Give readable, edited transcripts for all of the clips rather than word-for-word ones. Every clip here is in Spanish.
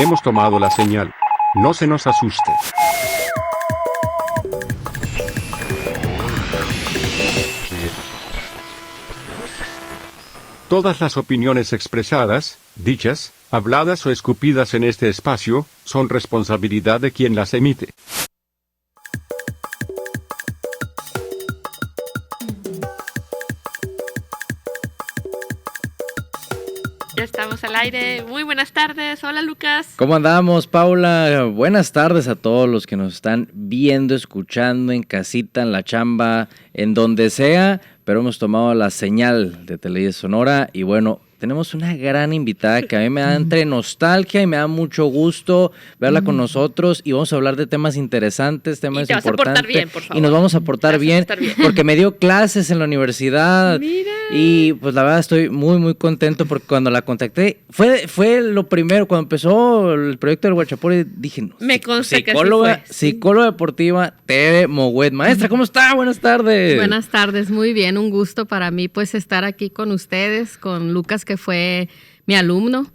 Hemos tomado la señal. No se nos asuste. Todas las opiniones expresadas, dichas, habladas o escupidas en este espacio, son responsabilidad de quien las emite. Ya estamos al aire. Muy buenas tardes. Hola, Lucas. ¿Cómo andamos, Paula? Buenas tardes a todos los que nos están viendo, escuchando en casita, en la chamba, en donde sea, pero hemos tomado la señal de Televisa Sonora y bueno, tenemos una gran invitada que a mí me da entre nostalgia y me da mucho gusto verla con nosotros y vamos a hablar de temas interesantes, temas importantes. Y te vas a portar bien, por favor. Y nos vamos a portar bien, porque me dio clases en la universidad. Mira. Y pues la verdad estoy muy muy contento porque cuando la contacté, fue lo primero, cuando empezó el proyecto del Huachapuri, dije, no, me consta psicóloga, que sí fue. Psicóloga deportiva, Tere Mouet. Maestra, ¿cómo está? Buenas tardes. Buenas tardes, muy bien, un gusto para mí pues estar aquí con ustedes, con Lucas que fue mi alumno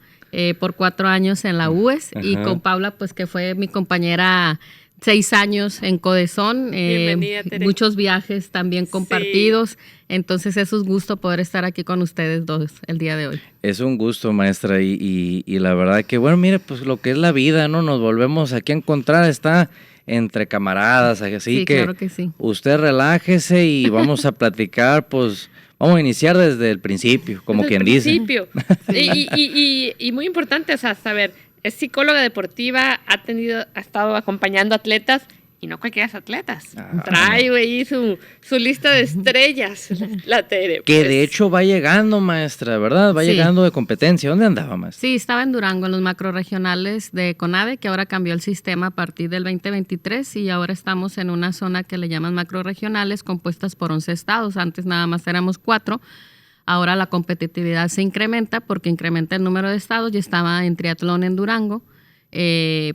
por 4 años en la UES. Ajá. Y con Paula pues que fue mi compañera 6 años en Codesón, muchos viajes también compartidos, sí. Entonces es un gusto poder estar aquí con ustedes dos el día de hoy. Es un gusto, maestra, y la verdad que bueno, mire, pues lo que es la vida, ¿no? Nos volvemos aquí a encontrar, está entre camaradas, así sí, que, claro que sí. Usted relájese y vamos a platicar, pues vamos a iniciar desde el principio, como quien dice. Desde el principio. Y muy importante, o sea, saber, es psicóloga deportiva, ha estado acompañando atletas y no cualquiera atletas. Trae, güey, su lista de estrellas, la Tere. Que de hecho va llegando, maestra, ¿verdad? Va llegando de competencia. ¿Dónde andaba, maestra? Sí, estaba en Durango, en los macrorregionales de CONADE, que ahora cambió el sistema a partir del 2023 y ahora estamos en una zona que le llaman macrorregionales compuestas por 11 estados. Antes nada más éramos 4. Ahora la competitividad se incrementa porque incrementa el número de estados. Yo estaba en triatlón en Durango,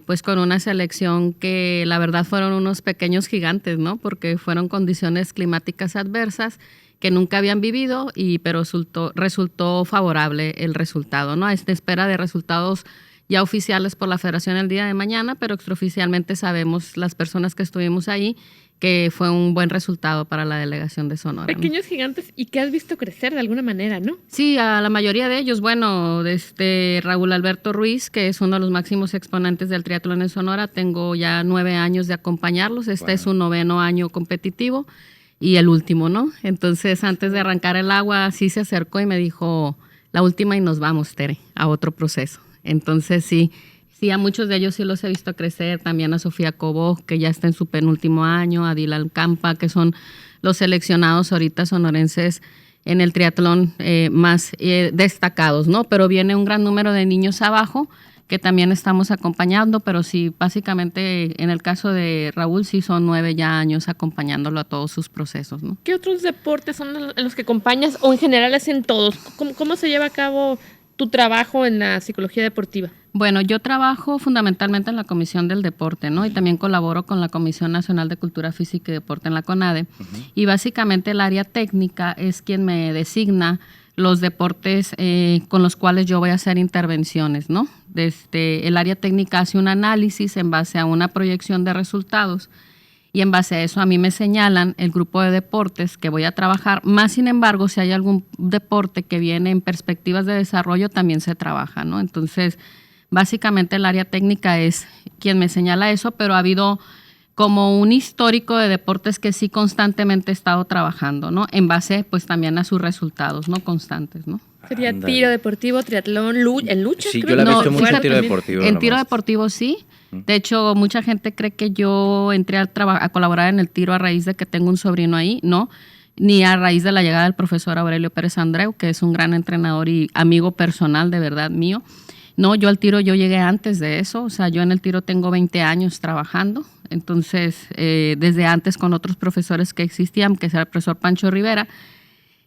pues con una selección que la verdad fueron unos pequeños gigantes, ¿no? Porque fueron condiciones climáticas adversas que nunca habían vivido, pero resultó favorable el resultado, ¿no? Es de espera de resultados ya oficiales por la Federación el día de mañana, pero extraoficialmente sabemos las personas que estuvimos ahí que fue un buen resultado para la delegación de Sonora. Pequeños gigantes y que has visto crecer de alguna manera, ¿no? Sí, a la mayoría de ellos. Bueno, Raúl Alberto Ruiz, que es uno de los máximos exponentes del triatlón en Sonora, tengo ya 9 años de acompañarlos. Este es su 9º año competitivo y el último, ¿no? Entonces, antes de arrancar el agua, sí se acercó y me dijo, la última y nos vamos, Tere, a otro proceso. Entonces, sí, a muchos de ellos sí los he visto crecer, también a Sofía Cobó, que ya está en su penúltimo año, a Dylan Campa, que son los seleccionados ahorita sonorenses en el triatlón más destacados, ¿no? Pero viene un gran número de niños abajo que también estamos acompañando, pero sí, básicamente en el caso de Raúl sí son 9 ya años acompañándolo a todos sus procesos, ¿no? ¿Qué otros deportes son los que acompañas o en general es en todos? ¿Cómo se lleva a cabo tu trabajo en la psicología deportiva? Bueno, yo trabajo fundamentalmente en la Comisión del Deporte, ¿no? Y también colaboro con la Comisión Nacional de Cultura Física y Deporte en la CONADE. Y básicamente el área técnica es quien me designa los deportes con los cuales yo voy a hacer intervenciones, ¿no? El área técnica hace un análisis en base a una proyección de resultados y en base a eso a mí me señalan el grupo de deportes que voy a trabajar. Más sin embargo, si hay algún deporte que viene en perspectivas de desarrollo, también se trabaja, ¿no? Entonces, básicamente el área técnica es quien me señala eso, pero ha habido como un histórico de deportes que sí constantemente he estado trabajando, ¿no? En base, pues, también a sus resultados, ¿no? Constantes, ¿no? ¿Sería tiro deportivo, triatlón, en lucha? Sí, yo la he visto mucho en tiro deportivo. En tiro deportivo sí. De hecho, mucha gente cree que yo entré a colaborar en el tiro a raíz de que tengo un sobrino ahí, ¿no? Ni a raíz de la llegada del profesor Aurelio Pérez Andreu, que es un gran entrenador y amigo personal de verdad mío. No, yo al tiro yo llegué antes de eso, o sea, yo en el tiro tengo 20 años trabajando, entonces desde antes con otros profesores que existían, que es el profesor Pancho Rivera,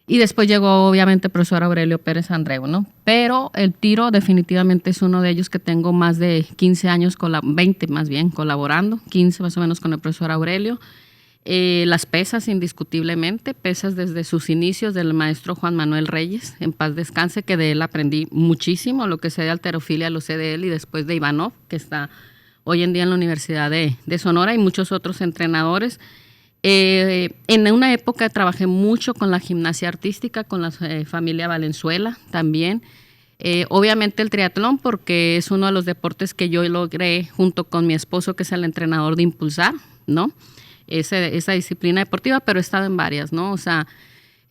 y después llegó obviamente el profesor Aurelio Pérez Andreu, ¿no? Pero el tiro definitivamente es uno de ellos que tengo más de 15 años, 20 más bien, colaborando, 15 más o menos con el profesor Aurelio. Las pesas, indiscutiblemente, pesas desde sus inicios del maestro Juan Manuel Reyes, en paz descanse, que de él aprendí muchísimo, lo que sé de halterofilia lo sé de él, y después de Ivanov, que está hoy en día en la Universidad de Sonora, y muchos otros entrenadores. En una época trabajé mucho con la gimnasia artística, con la familia Valenzuela también. Obviamente el triatlón, porque es uno de los deportes que yo logré junto con mi esposo, que es el entrenador, de impulsar, ¿no? Esa disciplina deportiva, pero he estado en varias, ¿no? O sea,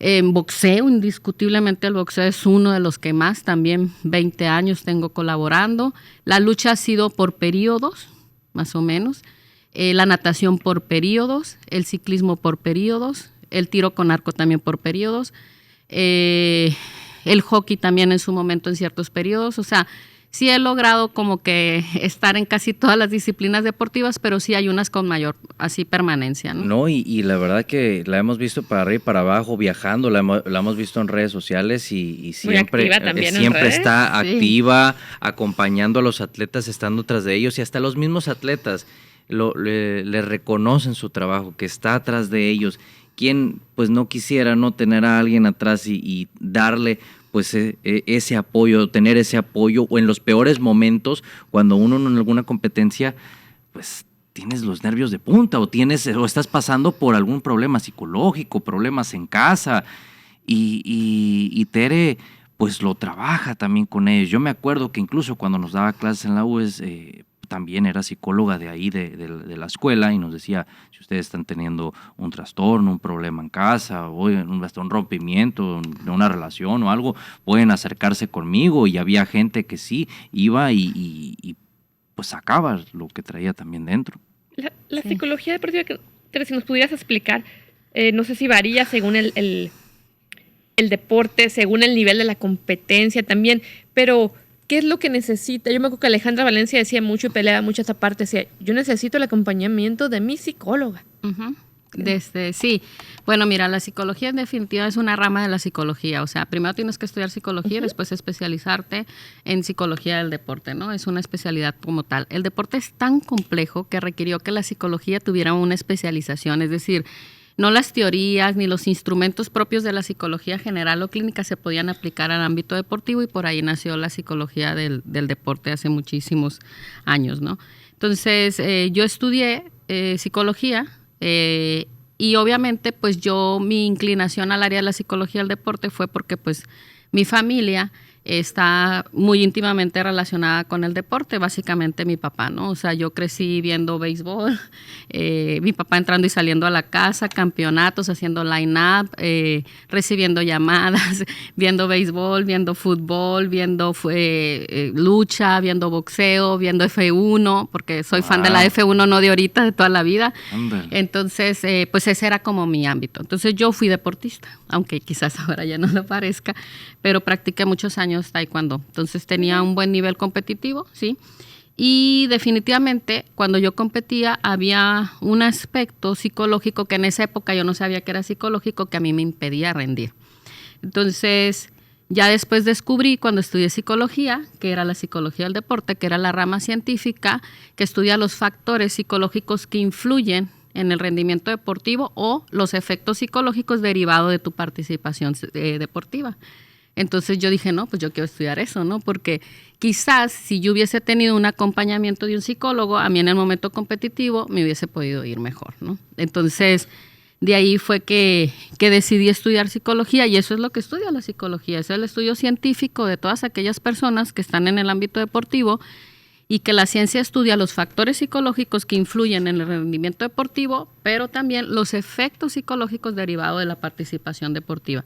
en boxeo, indiscutiblemente el boxeo es uno de los que más, también 20 años tengo colaborando. La lucha ha sido por periodos, más o menos. La natación por periodos, el ciclismo por periodos, el tiro con arco también por periodos, el hockey también en su momento en ciertos periodos. O sea, sí he logrado como que estar en casi todas las disciplinas deportivas, pero sí hay unas con mayor así permanencia, ¿no? No, y la verdad que la hemos visto para arriba y para abajo, viajando, la hemos visto en redes sociales y siempre, siempre está activa, acompañando a los atletas, estando tras de ellos, y hasta los mismos atletas le reconocen su trabajo, que está atrás de ellos. ¿Quién pues no quisiera no tener a alguien atrás y darle pues ese apoyo, tener ese apoyo, o en los peores momentos, cuando uno en alguna competencia, pues tienes los nervios de punta, o estás pasando por algún problema psicológico, problemas en casa, y Tere pues lo trabaja también con ellos. Yo me acuerdo que incluso cuando nos daba clases en la UES, también era psicóloga de ahí, de la escuela, y nos decía, si ustedes están teniendo un trastorno, un problema en casa, o hasta un rompimiento de una relación o algo, pueden acercarse conmigo. Y había gente que sí iba y pues sacaba lo que traía también dentro. La psicología deportiva, Tere, si nos pudieras explicar, no sé si varía según el deporte, según el nivel de la competencia también, pero ¿qué es lo que necesita? Yo me acuerdo que Alejandra Valencia decía mucho y peleaba mucho esa parte, decía, yo necesito el acompañamiento de mi psicóloga. Uh-huh. Sí, bueno, mira, la psicología en definitiva es una rama de la psicología. O sea, primero tienes que estudiar psicología, después especializarte en psicología del deporte, ¿no? Es una especialidad como tal. El deporte es tan complejo que requirió que la psicología tuviera una especialización, es decir, no las teorías ni los instrumentos propios de la psicología general o clínica se podían aplicar al ámbito deportivo, y por ahí nació la psicología del deporte hace muchísimos años, ¿no? Entonces, yo estudié psicología y obviamente pues mi inclinación al área de la psicología del deporte fue porque pues mi familia está muy íntimamente relacionada con el deporte, básicamente mi papá, ¿no? O sea, yo crecí viendo béisbol, mi papá entrando y saliendo a la casa, campeonatos, haciendo line-up, recibiendo llamadas, viendo béisbol, viendo fútbol, viendo lucha, viendo boxeo, viendo F1, porque soy fan de la F1, no de ahorita, de toda la vida. Entonces, pues ese era como mi ámbito. Entonces yo fui deportista, aunque quizás ahora ya no lo parezca, pero practiqué muchos años taekwondo. Entonces tenía un buen nivel competitivo, ¿sí? Y definitivamente cuando yo competía había un aspecto psicológico que en esa época yo no sabía que era psicológico, que a mí me impedía rendir. Entonces ya después descubrí, cuando estudié psicología, que era la psicología del deporte, que era la rama científica que estudia los factores psicológicos que influyen en el rendimiento deportivo o los efectos psicológicos derivados de tu participación deportiva. Entonces yo dije, no, pues yo quiero estudiar eso, ¿no? Porque quizás si yo hubiese tenido un acompañamiento de un psicólogo, a mí en el momento competitivo me hubiese podido ir mejor, ¿no? Entonces, de ahí fue que decidí estudiar psicología, y eso es lo que estudia la psicología, es el estudio científico de todas aquellas personas que están en el ámbito deportivo, y que la ciencia estudia los factores psicológicos que influyen en el rendimiento deportivo, pero también los efectos psicológicos derivados de la participación deportiva.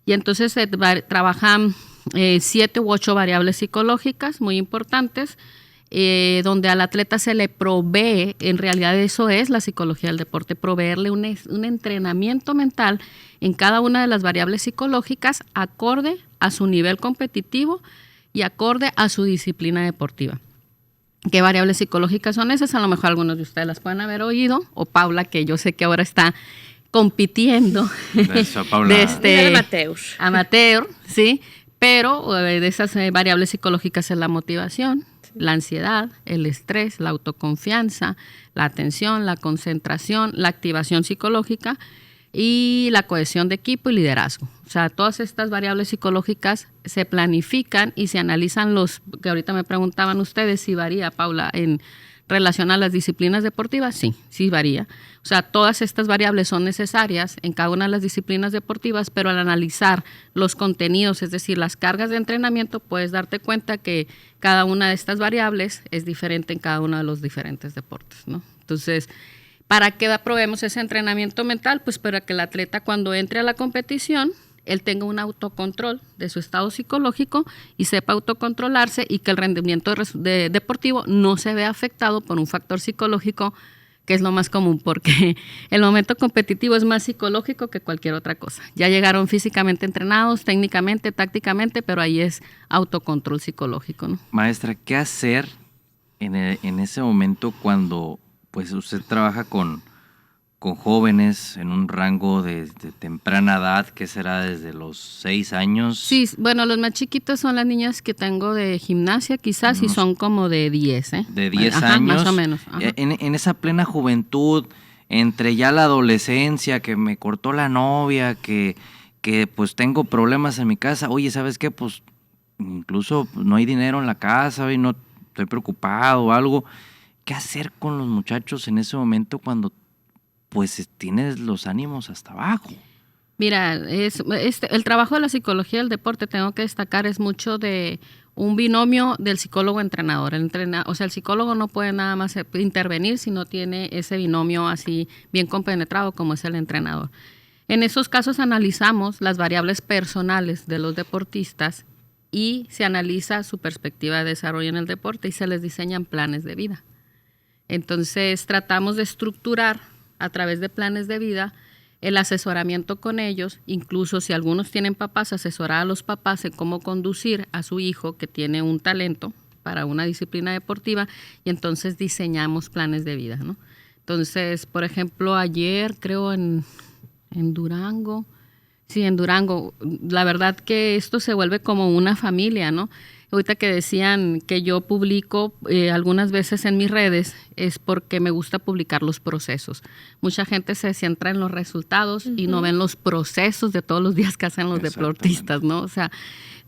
Y entonces se trabajan 7 u 8 variables psicológicas muy importantes, donde al atleta se le provee, en realidad eso es la psicología del deporte, proveerle un entrenamiento mental en cada una de las variables psicológicas acorde a su nivel competitivo y acorde a su disciplina deportiva. ¿Qué variables psicológicas son esas? A lo mejor algunos de ustedes las pueden haber oído, o Paula, que yo sé que ahora está compitiendo amateur, sí, pero de esas variables psicológicas es la motivación, la ansiedad, el estrés, la autoconfianza, la atención, la concentración, la activación psicológica y la cohesión de equipo y liderazgo. O sea, todas estas variables psicológicas se planifican y se analizan que ahorita me preguntaban ustedes si varía, Paula, en relación a las disciplinas deportivas, sí varía. O sea, todas estas variables son necesarias en cada una de las disciplinas deportivas, pero al analizar los contenidos, es decir, las cargas de entrenamiento, puedes darte cuenta que cada una de estas variables es diferente en cada uno de los diferentes deportes, ¿no? Entonces, ¿para qué aprobemos ese entrenamiento mental? Pues para que el atleta cuando entre a la competición, él tenga un autocontrol de su estado psicológico y sepa autocontrolarse y que el rendimiento deportivo no se vea afectado por un factor psicológico, que es lo más común, porque el momento competitivo es más psicológico que cualquier otra cosa. Ya llegaron físicamente entrenados, técnicamente, tácticamente, pero ahí es autocontrol psicológico, ¿no? Maestra, ¿qué hacer en ese momento cuando pues usted trabaja con jóvenes en un rango de temprana edad, que será desde los 6 años? Sí, bueno, los más chiquitos son las niñas que tengo de gimnasia, quizás, y son como de 10, ¿eh? De 10 años. Más o menos. En esa plena juventud, entre ya la adolescencia, que me cortó la novia, que pues tengo problemas en mi casa. Oye, ¿sabes qué? Pues incluso no hay dinero en la casa y no estoy preocupado o algo. ¿Qué hacer con los muchachos en ese momento cuando pues tienes los ánimos hasta abajo? Mira, el trabajo de la psicología del deporte, tengo que destacar, es mucho de un binomio del psicólogo-entrenador. O sea, el psicólogo no puede nada más intervenir si no tiene ese binomio así bien compenetrado como es el entrenador. En esos casos analizamos las variables personales de los deportistas y se analiza su perspectiva de desarrollo en el deporte y se les diseñan planes de vida. Entonces tratamos de estructurar a través de planes de vida el asesoramiento con ellos, incluso si algunos tienen papás, asesorar a los papás en cómo conducir a su hijo que tiene un talento para una disciplina deportiva, y entonces diseñamos planes de vida, ¿no? Entonces, por ejemplo, ayer creo en Durango, la verdad que esto se vuelve como una familia, ¿no? Ahorita que decían que yo publico algunas veces en mis redes, es porque me gusta publicar los procesos. Mucha gente se centra en los resultados y no ven los procesos de todos los días que hacen los deportistas, ¿no? O sea,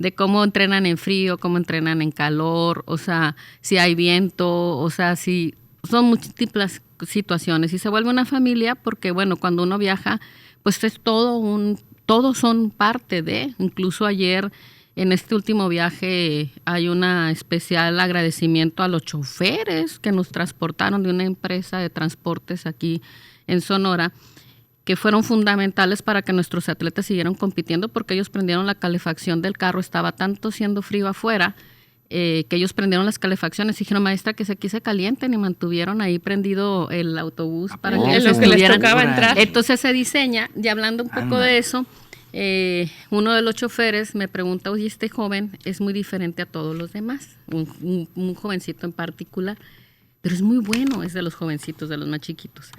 de cómo entrenan en frío, cómo entrenan en calor, o sea, si hay viento, o sea, si son múltiples situaciones y se vuelve una familia porque, bueno, cuando uno viaja, pues es todos son parte de, incluso ayer en este último viaje hay un especial agradecimiento a los choferes que nos transportaron de una empresa de transportes aquí en Sonora, que fueron fundamentales para que nuestros atletas siguieran compitiendo porque ellos prendieron la calefacción del carro, estaba tanto siendo frío afuera, que ellos prendieron las calefacciones y dijeron, maestra, que aquí se calienten, y mantuvieron ahí prendido el autobús para que ellos les tocaba entrar. Entonces se diseña, y hablando un poco de eso, uno de los choferes me pregunta, oye, este joven es muy diferente a todos los demás, un jovencito en particular, pero es muy bueno, es de los jovencitos, de los más chiquitos.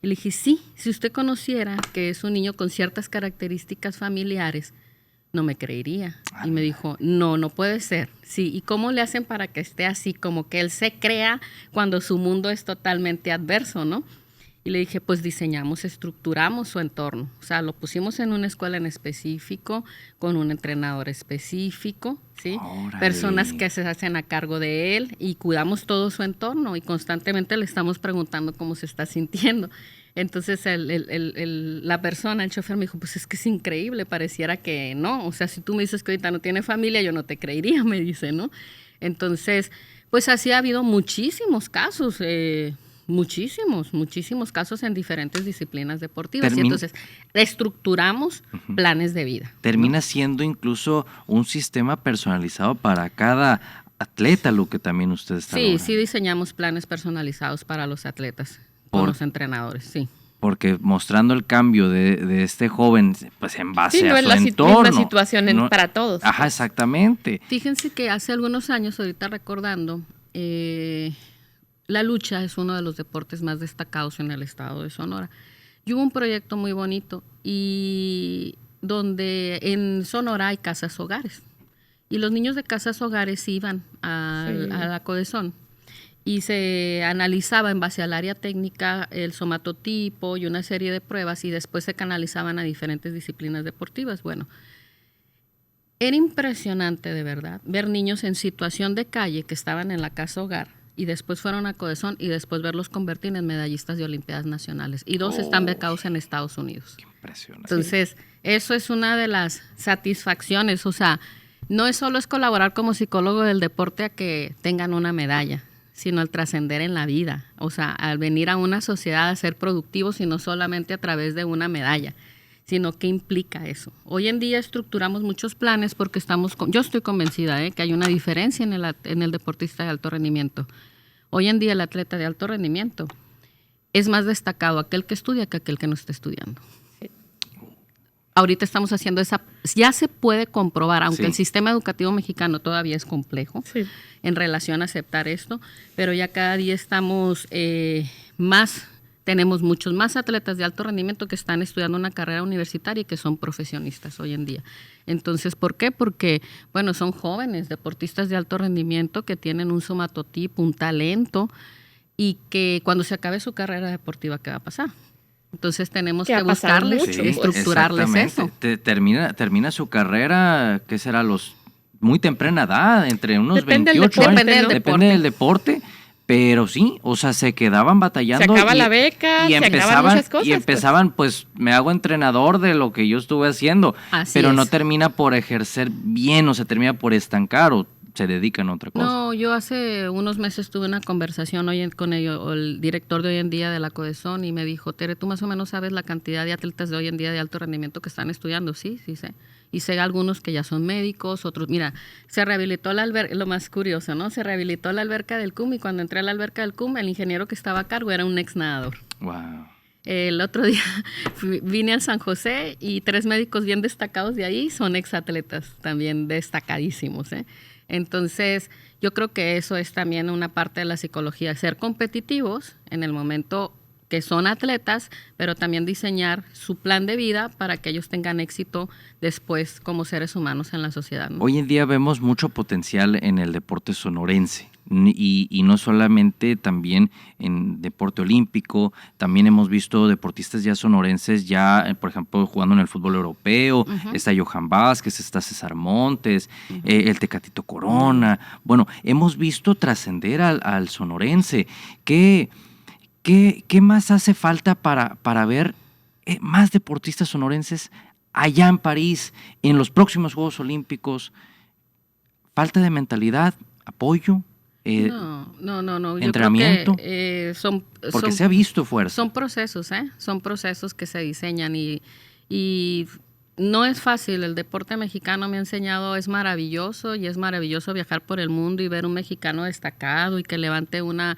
Y le dije, sí, si usted conociera que es un niño con ciertas características familiares, no me creería. Y me dijo, no puede ser. Sí, ¿y cómo le hacen para que esté así? Como que él se crea cuando su mundo es totalmente adverso, ¿no? Y le dije, pues diseñamos, estructuramos su entorno. O sea, lo pusimos en una escuela en específico, con un entrenador específico, ¿sí? ¡Órale! Personas que se hacen a cargo de él y cuidamos todo su entorno y constantemente le estamos preguntando cómo se está sintiendo. Entonces la persona, el chofer me dijo, pues es que es increíble, pareciera que no. O sea, si tú me dices que ahorita no tiene familia, yo no te creería, me dice, ¿no? Entonces, pues así ha habido muchísimos casos, muchísimos casos en diferentes disciplinas deportivas. Y entonces estructuramos planes de vida. Termina siendo incluso un sistema personalizado para cada atleta, lo que también usted está logrando. Sí diseñamos planes personalizados para los atletas, con los entrenadores, sí. Porque mostrando el cambio de este joven, pues en base no a es su la entorno. misma situación para todos. Ajá, exactamente. Fíjense que hace algunos años, ahorita recordando, la lucha es uno de los deportes más destacados en el estado de Sonora. Y hubo un proyecto muy bonito y donde en Sonora hay casas hogares. Y los niños de casas hogares iban a la Codesón y se analizaba en base al área técnica el somatotipo y una serie de pruebas y después se canalizaban a diferentes disciplinas deportivas. Bueno, era impresionante de verdad ver niños en situación de calle que estaban en la casa hogar y después fueron a Codesón y después verlos convertir en medallistas de Olimpiadas Nacionales. Y 2 están becados en Estados Unidos. Qué impresionante. Entonces, eso es una de las satisfacciones. O sea, no es solo es colaborar como psicólogo del deporte a que tengan una medalla, sino al trascender en la vida. O sea, al venir a una sociedad a ser productivos y no solamente a través de una medalla, sino qué implica eso. Hoy en día estructuramos muchos planes porque yo estoy convencida que hay una diferencia en el deportista de alto rendimiento. Hoy en día el atleta de alto rendimiento es más destacado aquel que estudia que aquel que no está estudiando. Ahorita estamos haciendo ya se puede comprobar, aunque el sistema educativo mexicano todavía es complejo en relación a aceptar esto, pero ya cada día estamos tenemos muchos más atletas de alto rendimiento que están estudiando una carrera universitaria y que son profesionistas hoy en día. Entonces, ¿por qué? Porque, bueno, son jóvenes deportistas de alto rendimiento que tienen un somatotipo, un talento, y que cuando se acabe su carrera deportiva, ¿qué va a pasar? Entonces tenemos que buscarles, estructurarles eso. Termina su carrera, ¿qué será? Muy temprana edad, entre unos 28 años. Depende del deporte. Pero sí, o sea, se quedaban batallando. Se acaba la beca, se acaban muchas cosas. Y empezaban, pues, me hago entrenador de lo que yo estuve haciendo. Pero no termina por ejercer bien, o se termina por estancar, o se dedican a otra cosa. No, yo hace unos meses tuve una conversación con el director de hoy en día de la Codesón y me dijo, Tere, ¿tú más o menos sabes la cantidad de atletas de hoy en día de alto rendimiento que están estudiando? Sí sé. Y sé algunos que ya son médicos, otros, mira, se rehabilitó la alberca, lo más curioso, ¿no? Se rehabilitó la alberca del CUM y cuando entré a la alberca del CUM, el ingeniero que estaba a cargo era un ex nadador. Wow. El otro día vine al San José y 3 médicos bien destacados de ahí son exatletas también destacadísimos, ¿eh? Entonces, yo creo que eso es también una parte de la psicología, ser competitivos en el momento que son atletas, pero también diseñar su plan de vida para que ellos tengan éxito después como seres humanos en la sociedad, ¿no? Hoy en día vemos mucho potencial en el deporte sonorense y no solamente también en deporte olímpico, también hemos visto deportistas ya sonorenses ya, por ejemplo, jugando en el fútbol europeo, está Johan Vázquez, está César Montes, el Tecatito Corona. Bueno, hemos visto trascender al sonorense. ¿Qué más hace falta para ver más deportistas sonorenses allá en París, en los próximos Juegos Olímpicos? Falta de mentalidad, apoyo, no. entrenamiento. Yo creo que, porque se ha visto fuerza. Son procesos que se diseñan y no es fácil. El deporte mexicano me ha enseñado, es maravilloso y es maravilloso viajar por el mundo y ver un mexicano destacado y que levante una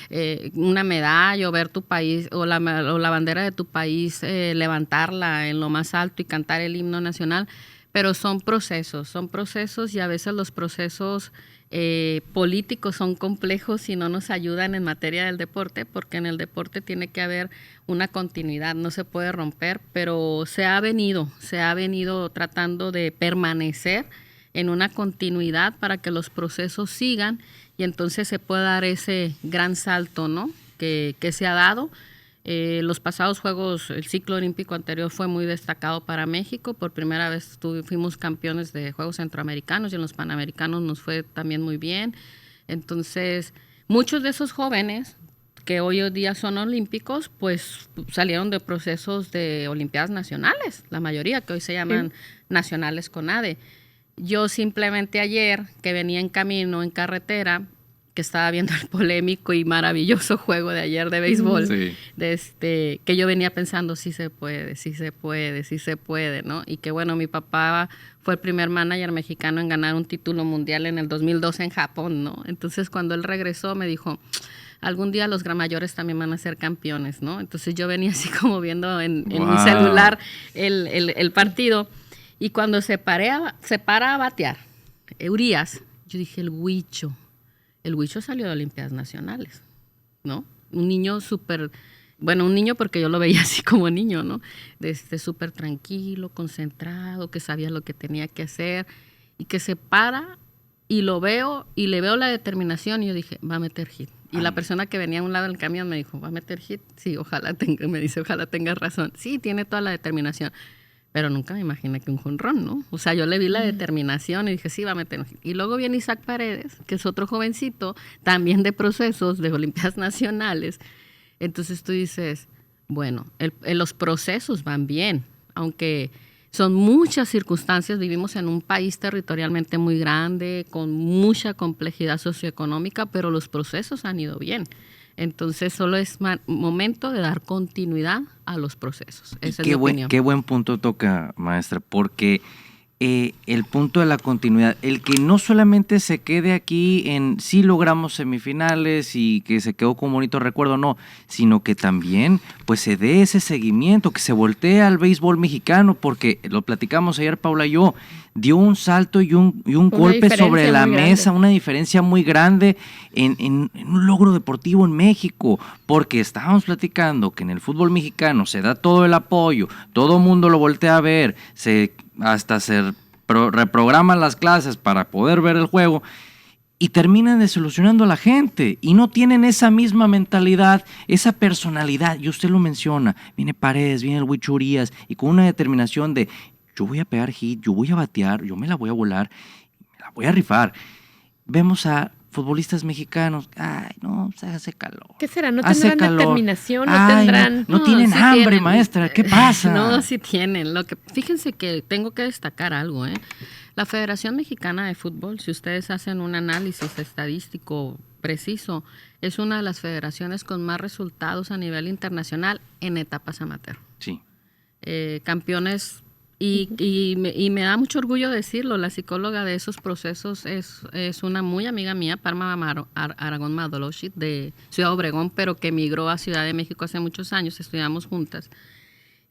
medalla o ver tu país o la bandera de tu país, levantarla en lo más alto y cantar el himno nacional, pero son procesos y a veces los procesos políticos son complejos y no nos ayudan en materia del deporte, porque en el deporte tiene que haber una continuidad, no se puede romper, pero se ha venido tratando de permanecer en una continuidad para que los procesos sigan y entonces se pueda dar ese gran salto, ¿no? que se ha dado. Los pasados Juegos, el ciclo olímpico anterior fue muy destacado para México. Por primera vez fuimos campeones de Juegos Centroamericanos y en los Panamericanos nos fue también muy bien. Entonces, muchos de esos jóvenes que hoy en día son olímpicos, pues salieron de procesos de Olimpiadas Nacionales, la mayoría que hoy se llaman nacionales CONADE. Yo simplemente ayer, que venía en camino, en carretera, que estaba viendo el polémico y maravilloso juego de ayer de béisbol, que yo venía pensando, sí se puede, ¿no? Y que bueno, mi papá fue el primer manager mexicano en ganar un título mundial en el 2012 en Japón, ¿no? Entonces cuando él regresó me dijo, algún día los mayores también van a ser campeones, ¿no? Entonces yo venía así como viendo en mi celular el partido y cuando se para a batear, Urias, yo dije, el Huicho salió de Olimpiadas Nacionales, ¿no? Un niño un niño porque yo lo veía así como niño, ¿no? Súper tranquilo, concentrado, que sabía lo que tenía que hacer. y que se para y lo veo y le veo la determinación y yo dije, va a meter hit. Y la persona que venía a un lado del camión me dijo, ¿va a meter hit? Sí, ojalá tenga razón. Sí, tiene toda la determinación. Pero nunca me imaginé que un jonrón, ¿no? O sea, yo le vi la determinación y dije, sí, va a meter un hit. Y luego viene Isaac Paredes, que es otro jovencito, también de procesos, de Olimpiadas Nacionales. Entonces tú dices, bueno, los procesos van bien, aunque son muchas circunstancias. Vivimos en un país territorialmente muy grande, con mucha complejidad socioeconómica, pero los procesos han ido bien. Entonces solo es momento de dar continuidad a los procesos. Esa es mi opinión. Qué buen punto toca, maestra, porque el punto de la continuidad, el que no solamente se quede aquí en sí logramos semifinales y que se quedó con bonito recuerdo, no, sino que también pues se dé ese seguimiento, que se voltee al béisbol mexicano, porque lo platicamos ayer Paula y yo, dio un salto y un golpe sobre la mesa, una diferencia muy grande en un logro deportivo en México, porque estábamos platicando que en el fútbol mexicano se da todo el apoyo, todo el mundo lo voltea a ver, hasta se reprograman las clases para poder ver el juego y terminan desilusionando a la gente y no tienen esa misma mentalidad, esa personalidad. Y usted lo menciona, viene Paredes, viene el Huicho Urías y con una determinación de yo voy a pegar hit, yo voy a batear, yo me la voy a volar, me la voy a rifar. Vemos a futbolistas mexicanos, ay, no, se hace calor. ¿Qué será? ¿No tendrán determinación? ¿No tendrán...? No tienen sí hambre, tienen. maestra, ¿qué pasa? No, sí tienen. Fíjense que tengo que destacar algo, ¿eh? La Federación Mexicana de Fútbol, si ustedes hacen un análisis estadístico preciso, es una de las federaciones con más resultados a nivel internacional en etapas amateur. Sí. Campeones... Y me da mucho orgullo decirlo, la psicóloga de esos procesos es una muy amiga mía, Parma Aragón Madoloshi, de Ciudad Obregón, pero que emigró a Ciudad de México hace muchos años, estudiamos juntas.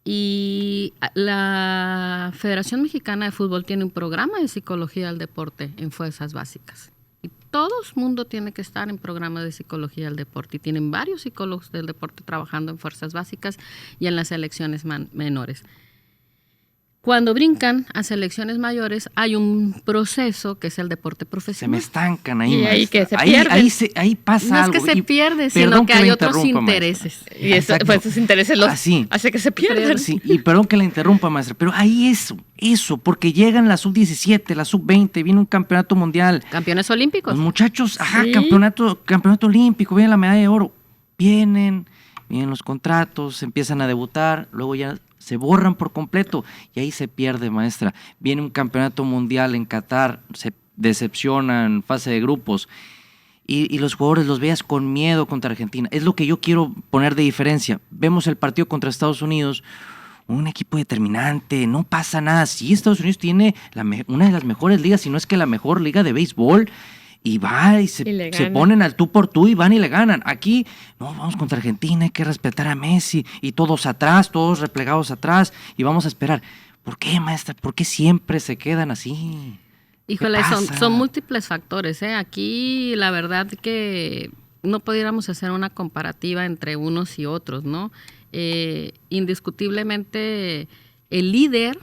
Y la Federación Mexicana de Fútbol tiene un programa de psicología del deporte en fuerzas básicas. Y todo el mundo tiene que estar en programas de psicología del deporte. Y tienen varios psicólogos del deporte trabajando en fuerzas básicas y en las selecciones menores. Cuando brincan a selecciones mayores, hay un proceso que es el deporte profesional. Se me estancan ahí, y ahí que se pierden. Ahí pasa no algo. No es que se pierde, sino que hay otros intereses. Maestra. Y eso, pues, esos intereses los hace que se pierdan. Sí, y perdón que la interrumpa, maestra, pero ahí eso, porque llegan la sub-17, la sub-20, viene un campeonato mundial. Campeones olímpicos. Los muchachos, sí. campeonato olímpico, viene la medalla de oro. Vienen los contratos, empiezan a debutar, luego ya se borran por completo y ahí se pierde, maestra. Viene un campeonato mundial en Qatar, se decepcionan, fase de grupos y los jugadores los veas con miedo contra Argentina. Es lo que yo quiero poner de diferencia. Vemos el partido contra Estados Unidos, un equipo determinante, no pasa nada. Sí, Estados Unidos tiene una de las mejores ligas, si no es que la mejor liga de béisbol. Y va y se ponen al tú por tú y van y le ganan. Aquí, no, vamos contra Argentina, hay que respetar a Messi. Y todos atrás, todos replegados atrás. Y vamos a esperar. ¿Por qué, maestra? ¿Por qué siempre se quedan así? Híjole, son múltiples factores, ¿eh? Aquí la verdad que no pudiéramos hacer una comparativa entre unos y otros, ¿no? Indiscutiblemente el líder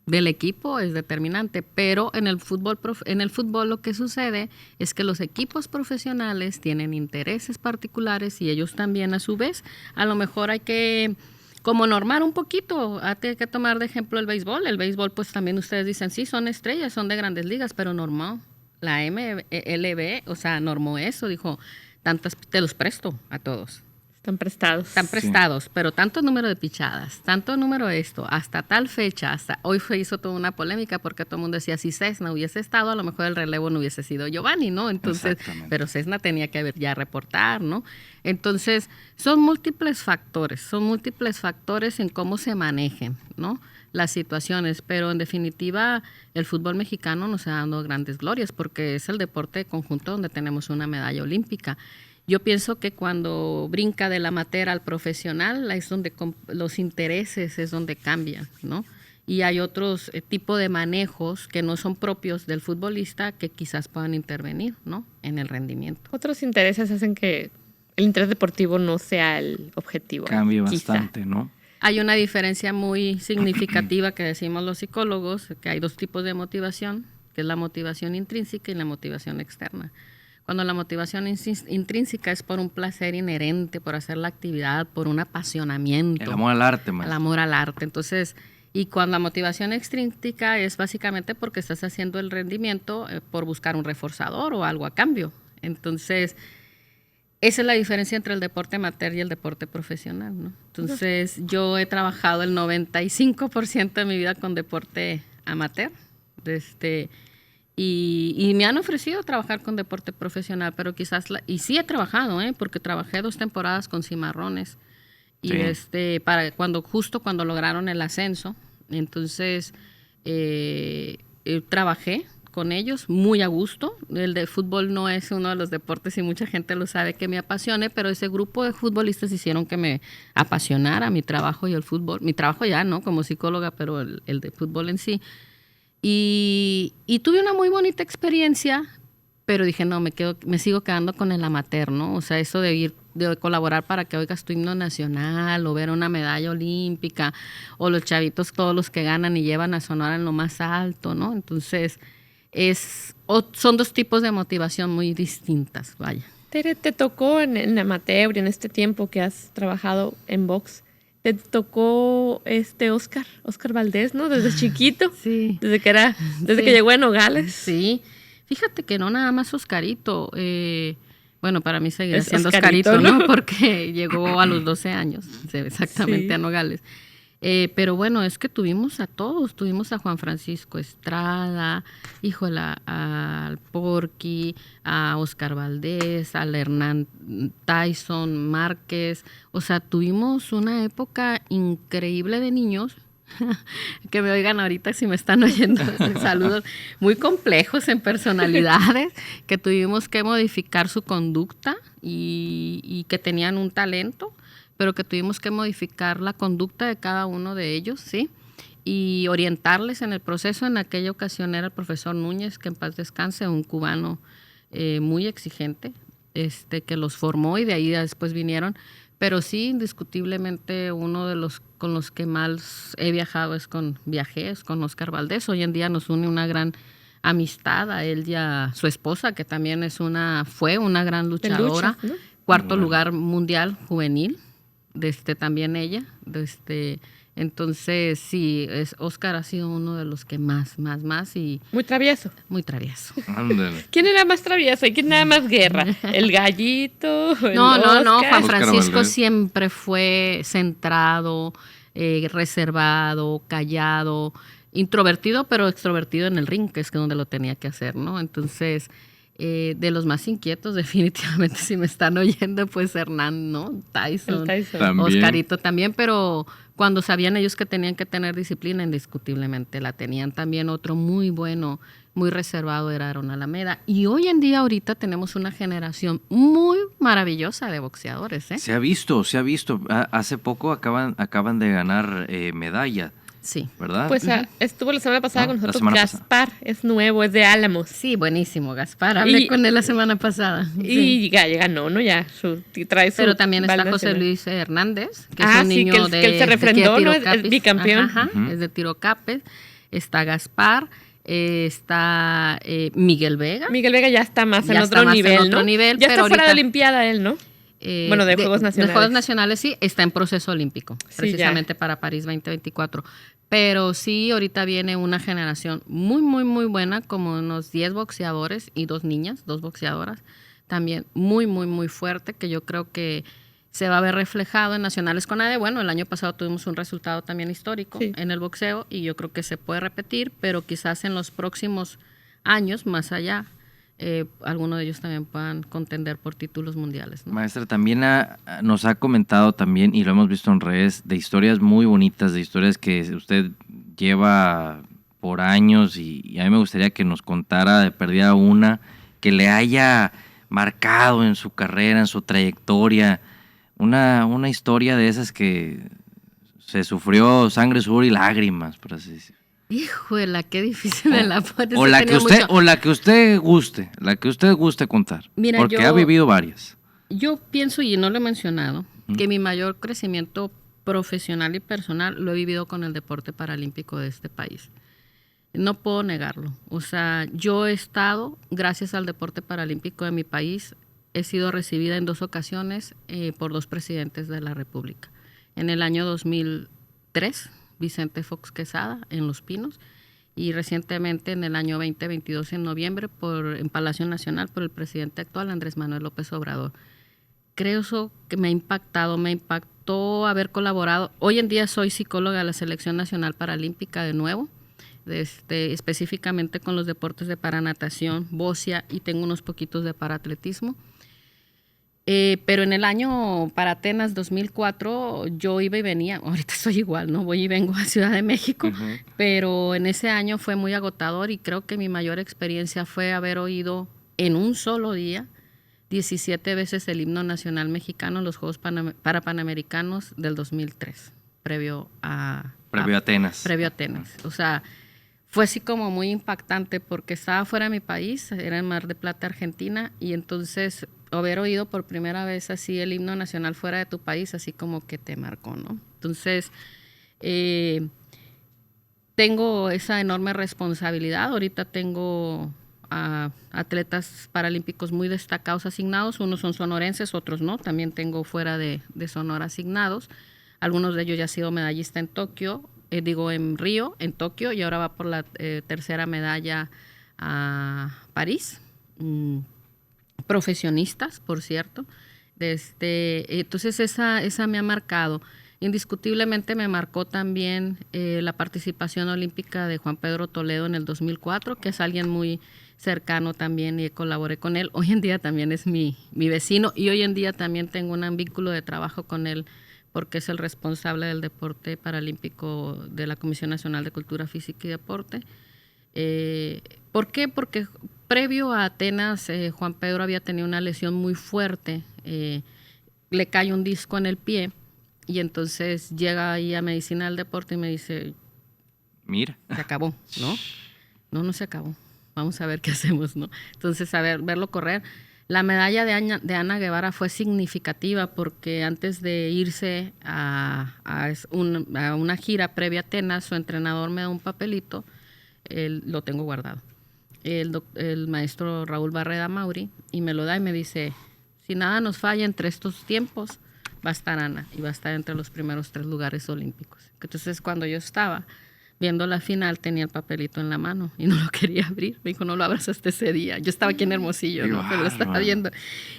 del equipo es determinante, pero en el fútbol lo que sucede es que los equipos profesionales tienen intereses particulares y ellos también a su vez. A lo mejor hay que como normar un poquito, hay que tomar de ejemplo el béisbol. El béisbol pues también ustedes dicen, sí, son estrellas, son de grandes ligas, pero normó. La MLB, o sea, normó eso, dijo, tantas te los presto a todos. Están prestados, sí. Pero tanto número de pichadas, tanto número de esto, hasta tal fecha, hasta hoy se hizo toda una polémica porque todo el mundo decía, si Cessna hubiese estado, a lo mejor el relevo no hubiese sido Giovanni, ¿no? Entonces, pero Cessna tenía que ya reportar, ¿no? Entonces, son múltiples factores en cómo se manejen, ¿no? Las situaciones, pero en definitiva el fútbol mexicano nos ha dado grandes glorias porque es el deporte conjunto donde tenemos una medalla olímpica. Yo pienso que cuando brinca del amateur al profesional es donde los intereses es donde cambian, ¿no? Y hay otros tipos de manejos que no son propios del futbolista que quizás puedan intervenir, ¿no? En el rendimiento. Otros intereses hacen que el interés deportivo no sea el objetivo. Cambie bastante, ¿no? Hay una diferencia muy significativa que decimos los psicólogos, que hay dos tipos de motivación, que es la motivación intrínseca y la motivación externa. Cuando la motivación intrínseca es por un placer inherente, por hacer la actividad, por un apasionamiento. El amor al arte, más. El amor al arte. Entonces, y cuando la motivación extrínseca es básicamente porque estás haciendo el rendimiento por buscar un reforzador o algo a cambio. Entonces, esa es la diferencia entre el deporte amateur y el deporte profesional, ¿no? Entonces, yo he trabajado el 95% de mi vida con deporte amateur. Y me han ofrecido trabajar con deporte profesional, pero quizás, y sí he trabajado, porque trabajé 2 temporadas con Cimarrones, y Sí. justo cuando lograron el ascenso, entonces trabajé con ellos muy a gusto. El de fútbol no es uno de los deportes y mucha gente lo sabe que me apasione, pero ese grupo de futbolistas hicieron que me apasionara mi trabajo y el fútbol, mi trabajo ya, ¿no? Como psicóloga, pero el de fútbol en sí. Y tuve una muy bonita experiencia, pero dije, no, me sigo quedando con el amateur, ¿no? O sea, eso de colaborar para que oigas tu himno nacional o ver una medalla olímpica o los chavitos, todos los que ganan y llevan a Sonora en lo más alto, ¿no? Entonces, son 2 tipos de motivación muy distintas, vaya. Tere, te tocó en amateur y en este tiempo que has trabajado en box, te tocó Oscar Valdés, ¿no? Desde chiquito. Sí. Desde que Sí. llegó a Nogales. Sí. Fíjate que no nada más Oscarito. Bueno, para mí seguirá Es siendo Oscarito, Oscarito, ¿no? ¿no? Porque llegó a los 12 años, exactamente, Sí. a Nogales. Pero bueno, es que tuvimos a todos. Tuvimos a Juan Francisco Estrada, al Porky, a Oscar Valdés, al Hernán Tyson Márquez. O sea, tuvimos una época increíble de niños. Que me oigan ahorita si me están oyendo. Saludos. Muy complejos en personalidades, que tuvimos que modificar su conducta y que tenían un talento, pero que tuvimos que modificar la conducta de cada uno de ellos, ¿sí? Y orientarles en el proceso. En aquella ocasión era el profesor Núñez, que en paz descanse, un cubano muy exigente, que los formó y de ahí después vinieron. Pero sí, indiscutiblemente, uno de los con los que más he viajado es con Oscar Valdés. Hoy en día nos une una gran amistad a él y a su esposa, que también fue una gran luchadora. lucha, ¿no? 4º lugar mundial juvenil, también ella. Entonces, sí, Oscar ha sido uno de los que más y Muy travieso. muy travieso. Ándale. ¿Quién era más travieso y quién era más guerra? ¿El Gallito? No, Juan Oscar Francisco Valdés. siempre fue centrado, reservado, callado, introvertido, pero extrovertido en el ring, que es donde lo tenía que hacer, ¿no? Entonces, de los más inquietos, definitivamente, si me están oyendo, pues Hernán, ¿no? Tyson, También. Oscarito también, pero cuando sabían ellos que tenían que tener disciplina, indiscutiblemente la tenían. También otro muy bueno, muy reservado era Aaron Alameda. Y hoy en día, ahorita, tenemos una generación muy maravillosa de boxeadores, ¿eh? Se ha visto. Hace poco acaban de ganar medalla, Sí. ¿verdad? Pues estuvo la semana pasada No, con la nosotros semana Gaspar, es nuevo, es de Álamos. Sí, buenísimo, Gaspar. Hablé con él la semana pasada. Sí. Y ya ganó, ¿no? Ya trae su Pero también está balance, José ¿no? Luis Hernández, que es Ah, un sí, niño que él se refrendó, de ¿no? Tirocapis. Es bicampeón. Ajá, es de Tirocapes. Está Gaspar, está Miguel Vega. Miguel Vega ya está más Ya en está otro más en nivel, otro ¿no? nivel, Ya pero está fuera de ahorita- Olimpiada él, ¿no? Bueno, de Juegos Nacionales. De Juegos Nacionales sí, está en proceso olímpico, Sí, precisamente para París 2024. Pero sí, ahorita viene una generación muy, muy, muy buena, como unos 10 boxeadores y 2 niñas, 2 boxeadoras, también muy, muy, muy fuerte, que yo creo que se va a ver reflejado en nacionales con ADE. Bueno, el año pasado tuvimos un resultado también histórico Sí. en el boxeo y yo creo que se puede repetir, pero quizás en los próximos años, más allá, algunos de ellos también puedan contender por títulos mundiales, ¿no? Maestra, también nos ha comentado también, y lo hemos visto en redes, de historias muy bonitas, de historias que usted lleva por años y a mí me gustaría que nos contara de perdida una que le haya marcado en su carrera, en su trayectoria, una historia de esas que se sufrió sangre, sudor y lágrimas, por así decirlo. Híjole, qué difícil me la pones. O He la que tenido usted, mucho- o la que usted guste contar, Mira, porque yo- ha vivido varias. Yo pienso, y no lo he mencionado, que mi mayor crecimiento profesional y personal lo he vivido con el deporte paralímpico de este país. No puedo negarlo. O sea, yo he estado, gracias al deporte paralímpico de mi país, he sido recibida en 2 ocasiones por 2 presidentes de la República. En el año 2003, Vicente Fox Quesada, en Los Pinos, y recientemente en el año 2022, en noviembre, en Palacio Nacional, por el presidente actual, Andrés Manuel López Obrador. Creo eso que me impactó haber colaborado. Hoy en día soy psicóloga de la Selección Nacional Paralímpica de nuevo, específicamente con los deportes de paranatación, bocia, y tengo unos poquitos de paraatletismo. Pero en el año para Atenas 2004 yo iba y venía, ahorita soy igual, ¿no? Voy y vengo a Ciudad de México, pero en ese año fue muy agotador y creo que mi mayor experiencia fue haber oído en un solo día 17 veces el himno nacional mexicano en los Juegos Parapanamericanos del 2003, previo a Atenas. Previo a Atenas. O sea, fue así como muy impactante porque estaba fuera de mi país, era en Mar de Plata, Argentina, y entonces haber oído por primera vez así el himno nacional fuera de tu país, así como que te marcó, ¿no? Entonces, tengo esa enorme responsabilidad. Ahorita tengo a atletas paralímpicos muy destacados asignados, unos son sonorenses, otros no, también tengo fuera de Sonora asignados. Algunos de ellos ya han sido medallista en Tokio, en Río, en Tokio, y ahora va por la tercera medalla a París. Profesionistas, por cierto. Entonces esa me ha marcado. Indiscutiblemente me marcó también la participación olímpica de Juan Pedro Toledo en el 2004, que es alguien muy cercano también y colaboré con él. Hoy en día también es mi vecino y hoy en día también tengo un vínculo de trabajo con él porque es el responsable del deporte paralímpico de la Comisión Nacional de Cultura Física y Deporte. ¿Por qué? Porque previo a Atenas, Juan Pedro había tenido una lesión muy fuerte, le cae un disco en el pie y entonces llega ahí a Medicina del Deporte y me dice, mira, se acabó, ¿no? No se acabó, vamos a ver qué hacemos, ¿no? Entonces, verlo correr. La medalla de Ana Guevara fue significativa porque antes de irse a una gira previa a Atenas, su entrenador me da un papelito, lo tengo guardado, el maestro Raúl Barreda Mauri, y me lo da y me dice, si nada nos falla entre estos tiempos, va a estar Ana y va a estar entre los primeros 3 lugares olímpicos. Entonces, cuando yo estaba viendo la final, tenía el papelito en la mano y no lo quería abrir. Me dijo, no lo abras hasta ese día. Yo estaba aquí en Hermosillo, ¿no? Pero lo estaba viendo.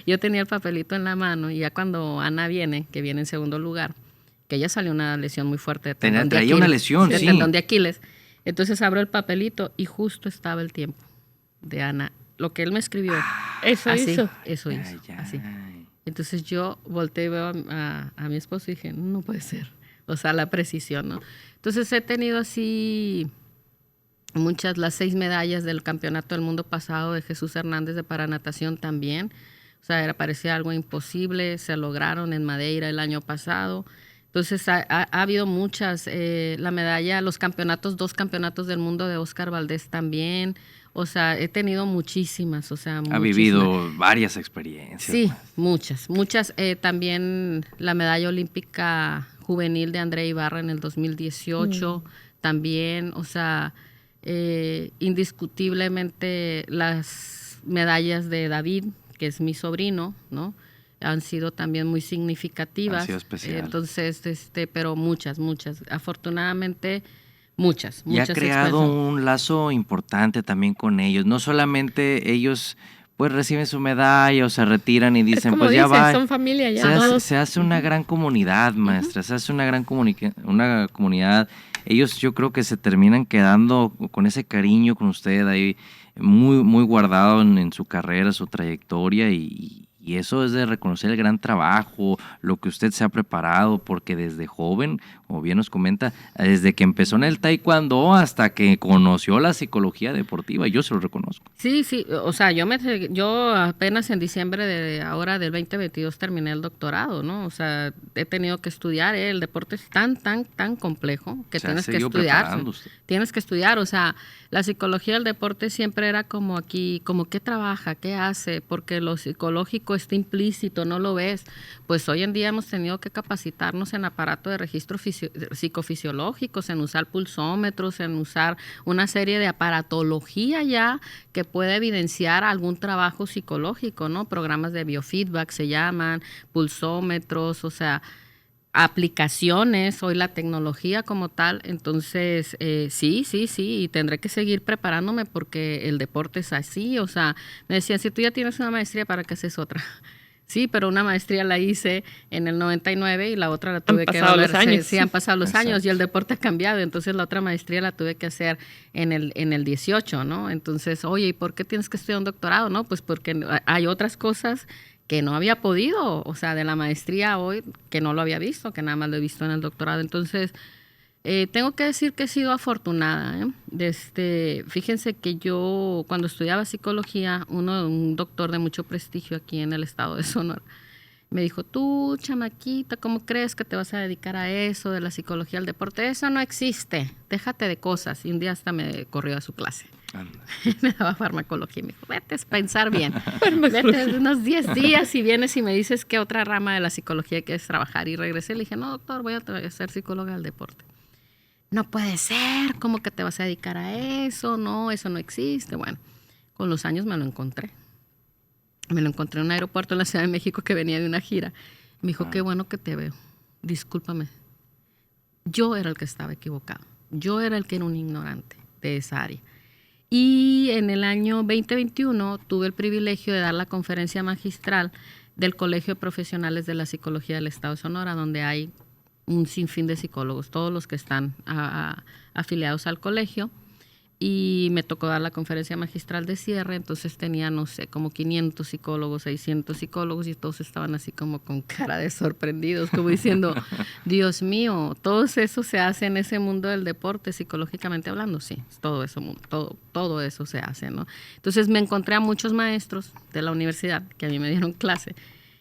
Yo tenía el papelito en la mano y ya cuando Ana viene, que viene en segundo lugar, que ella salió una lesión muy fuerte de tendón de Aquiles, una lesión, de sí. tendón de Aquiles. Entonces abro el papelito y justo estaba el tiempo de Ana. Lo que él me escribió. Eso hizo. Eso hizo. Así. Entonces yo volteé y veo a mi esposo y dije, no puede ser. O sea, la precisión, ¿no? Entonces he tenido así las 6 medallas del campeonato del mundo pasado de Jesús Hernández de paranatación también. O sea, parecía algo imposible, se lograron en Madeira el año pasado. Entonces ha habido muchas, la medalla, los campeonatos, 2 campeonatos del mundo de Óscar Valdés también. O sea, he tenido muchísimas, o sea, muchísimas. Ha vivido varias experiencias. Sí, muchas. También la medalla olímpica juvenil de Andrea Ibarra en el 2018, también, o sea, indiscutiblemente las medallas de David, que es mi sobrino, ¿no? Han sido también muy significativas. Han sido especiales. Entonces, pero muchas. Afortunadamente, muchas. Y ha creado un lazo importante también con ellos. No solamente ellos pues reciben su medalla o se retiran y dicen, pues ya va. Son familia ya. Se hace una gran comunidad, maestra. Se hace una gran una comunidad. Ellos yo creo que se terminan quedando con ese cariño con usted ahí muy, muy guardado en su carrera, su trayectoria y eso es de reconocer el gran trabajo, lo que usted se ha preparado, porque desde joven, como bien nos comenta, desde que empezó en el taekwondo hasta que conoció la psicología deportiva, yo se lo reconozco. Sí, o sea, yo apenas en diciembre del 2022 terminé el doctorado, ¿no? O sea, he tenido que estudiar, el deporte es tan complejo que tienes que estudiar. Tienes que estudiar, o sea, la psicología del deporte siempre era como aquí, como qué trabaja, qué hace, porque lo psicológico físico está implícito, no lo ves. Pues hoy en día hemos tenido que capacitarnos en aparato de registro psicofisiológicos, en usar pulsómetros, en usar una serie de aparatología ya que puede evidenciar algún trabajo psicológico, ¿no? Programas de biofeedback se llaman, pulsómetros, o sea, aplicaciones, hoy la tecnología como tal. Entonces, sí, y tendré que seguir preparándome porque el deporte es así. O sea, me decían, si tú ya tienes una maestría, ¿para qué haces otra? Sí, pero una maestría la hice en el 99 y la otra la tuve que volver. Sí, han pasado los años y el deporte ha cambiado. Entonces, la otra maestría la tuve que hacer en el 18, ¿no? Entonces, oye, ¿y por qué tienes que estudiar un doctorado? No, pues porque hay otras cosas que no había podido, o sea, de la maestría hoy, que no lo había visto, que nada más lo he visto en el doctorado. Entonces, tengo que decir que he sido afortunada. Fíjense que yo, cuando estudiaba psicología, un doctor de mucho prestigio aquí en el estado de Sonora, me dijo, tú, chamaquita, ¿cómo crees que te vas a dedicar a eso de la psicología al deporte? Eso no existe, déjate de cosas. Y un día hasta me corrió a su clase. Me daba farmacología y me dijo, vete a pensar bien. Vete unos 10 días y vienes y me dices qué otra rama de la psicología quieres trabajar. Y regresé y le dije, no, doctor, voy a ser psicóloga del deporte. No puede ser, ¿cómo que te vas a dedicar a eso? No, eso no existe. Bueno, con los años me lo encontré. Me lo encontré en un aeropuerto en la Ciudad de México que venía de una gira. Me dijo, qué bueno que te veo. Discúlpame. Yo era el que estaba equivocado. Yo era el que era un ignorante de esa área. Y en el año 2021 tuve el privilegio de dar la conferencia magistral del Colegio de Profesionales de la Psicología del Estado de Sonora, donde hay un sinfín de psicólogos, todos los que están afiliados al colegio. Y me tocó dar la conferencia magistral de cierre, entonces tenía, no sé, como 500 psicólogos, 600 psicólogos, y todos estaban así como con cara de sorprendidos, como diciendo, Dios mío, todo eso se hace en ese mundo del deporte, psicológicamente hablando, sí, todo eso se hace, ¿no? Entonces me encontré a muchos maestros de la universidad que a mí me dieron clase,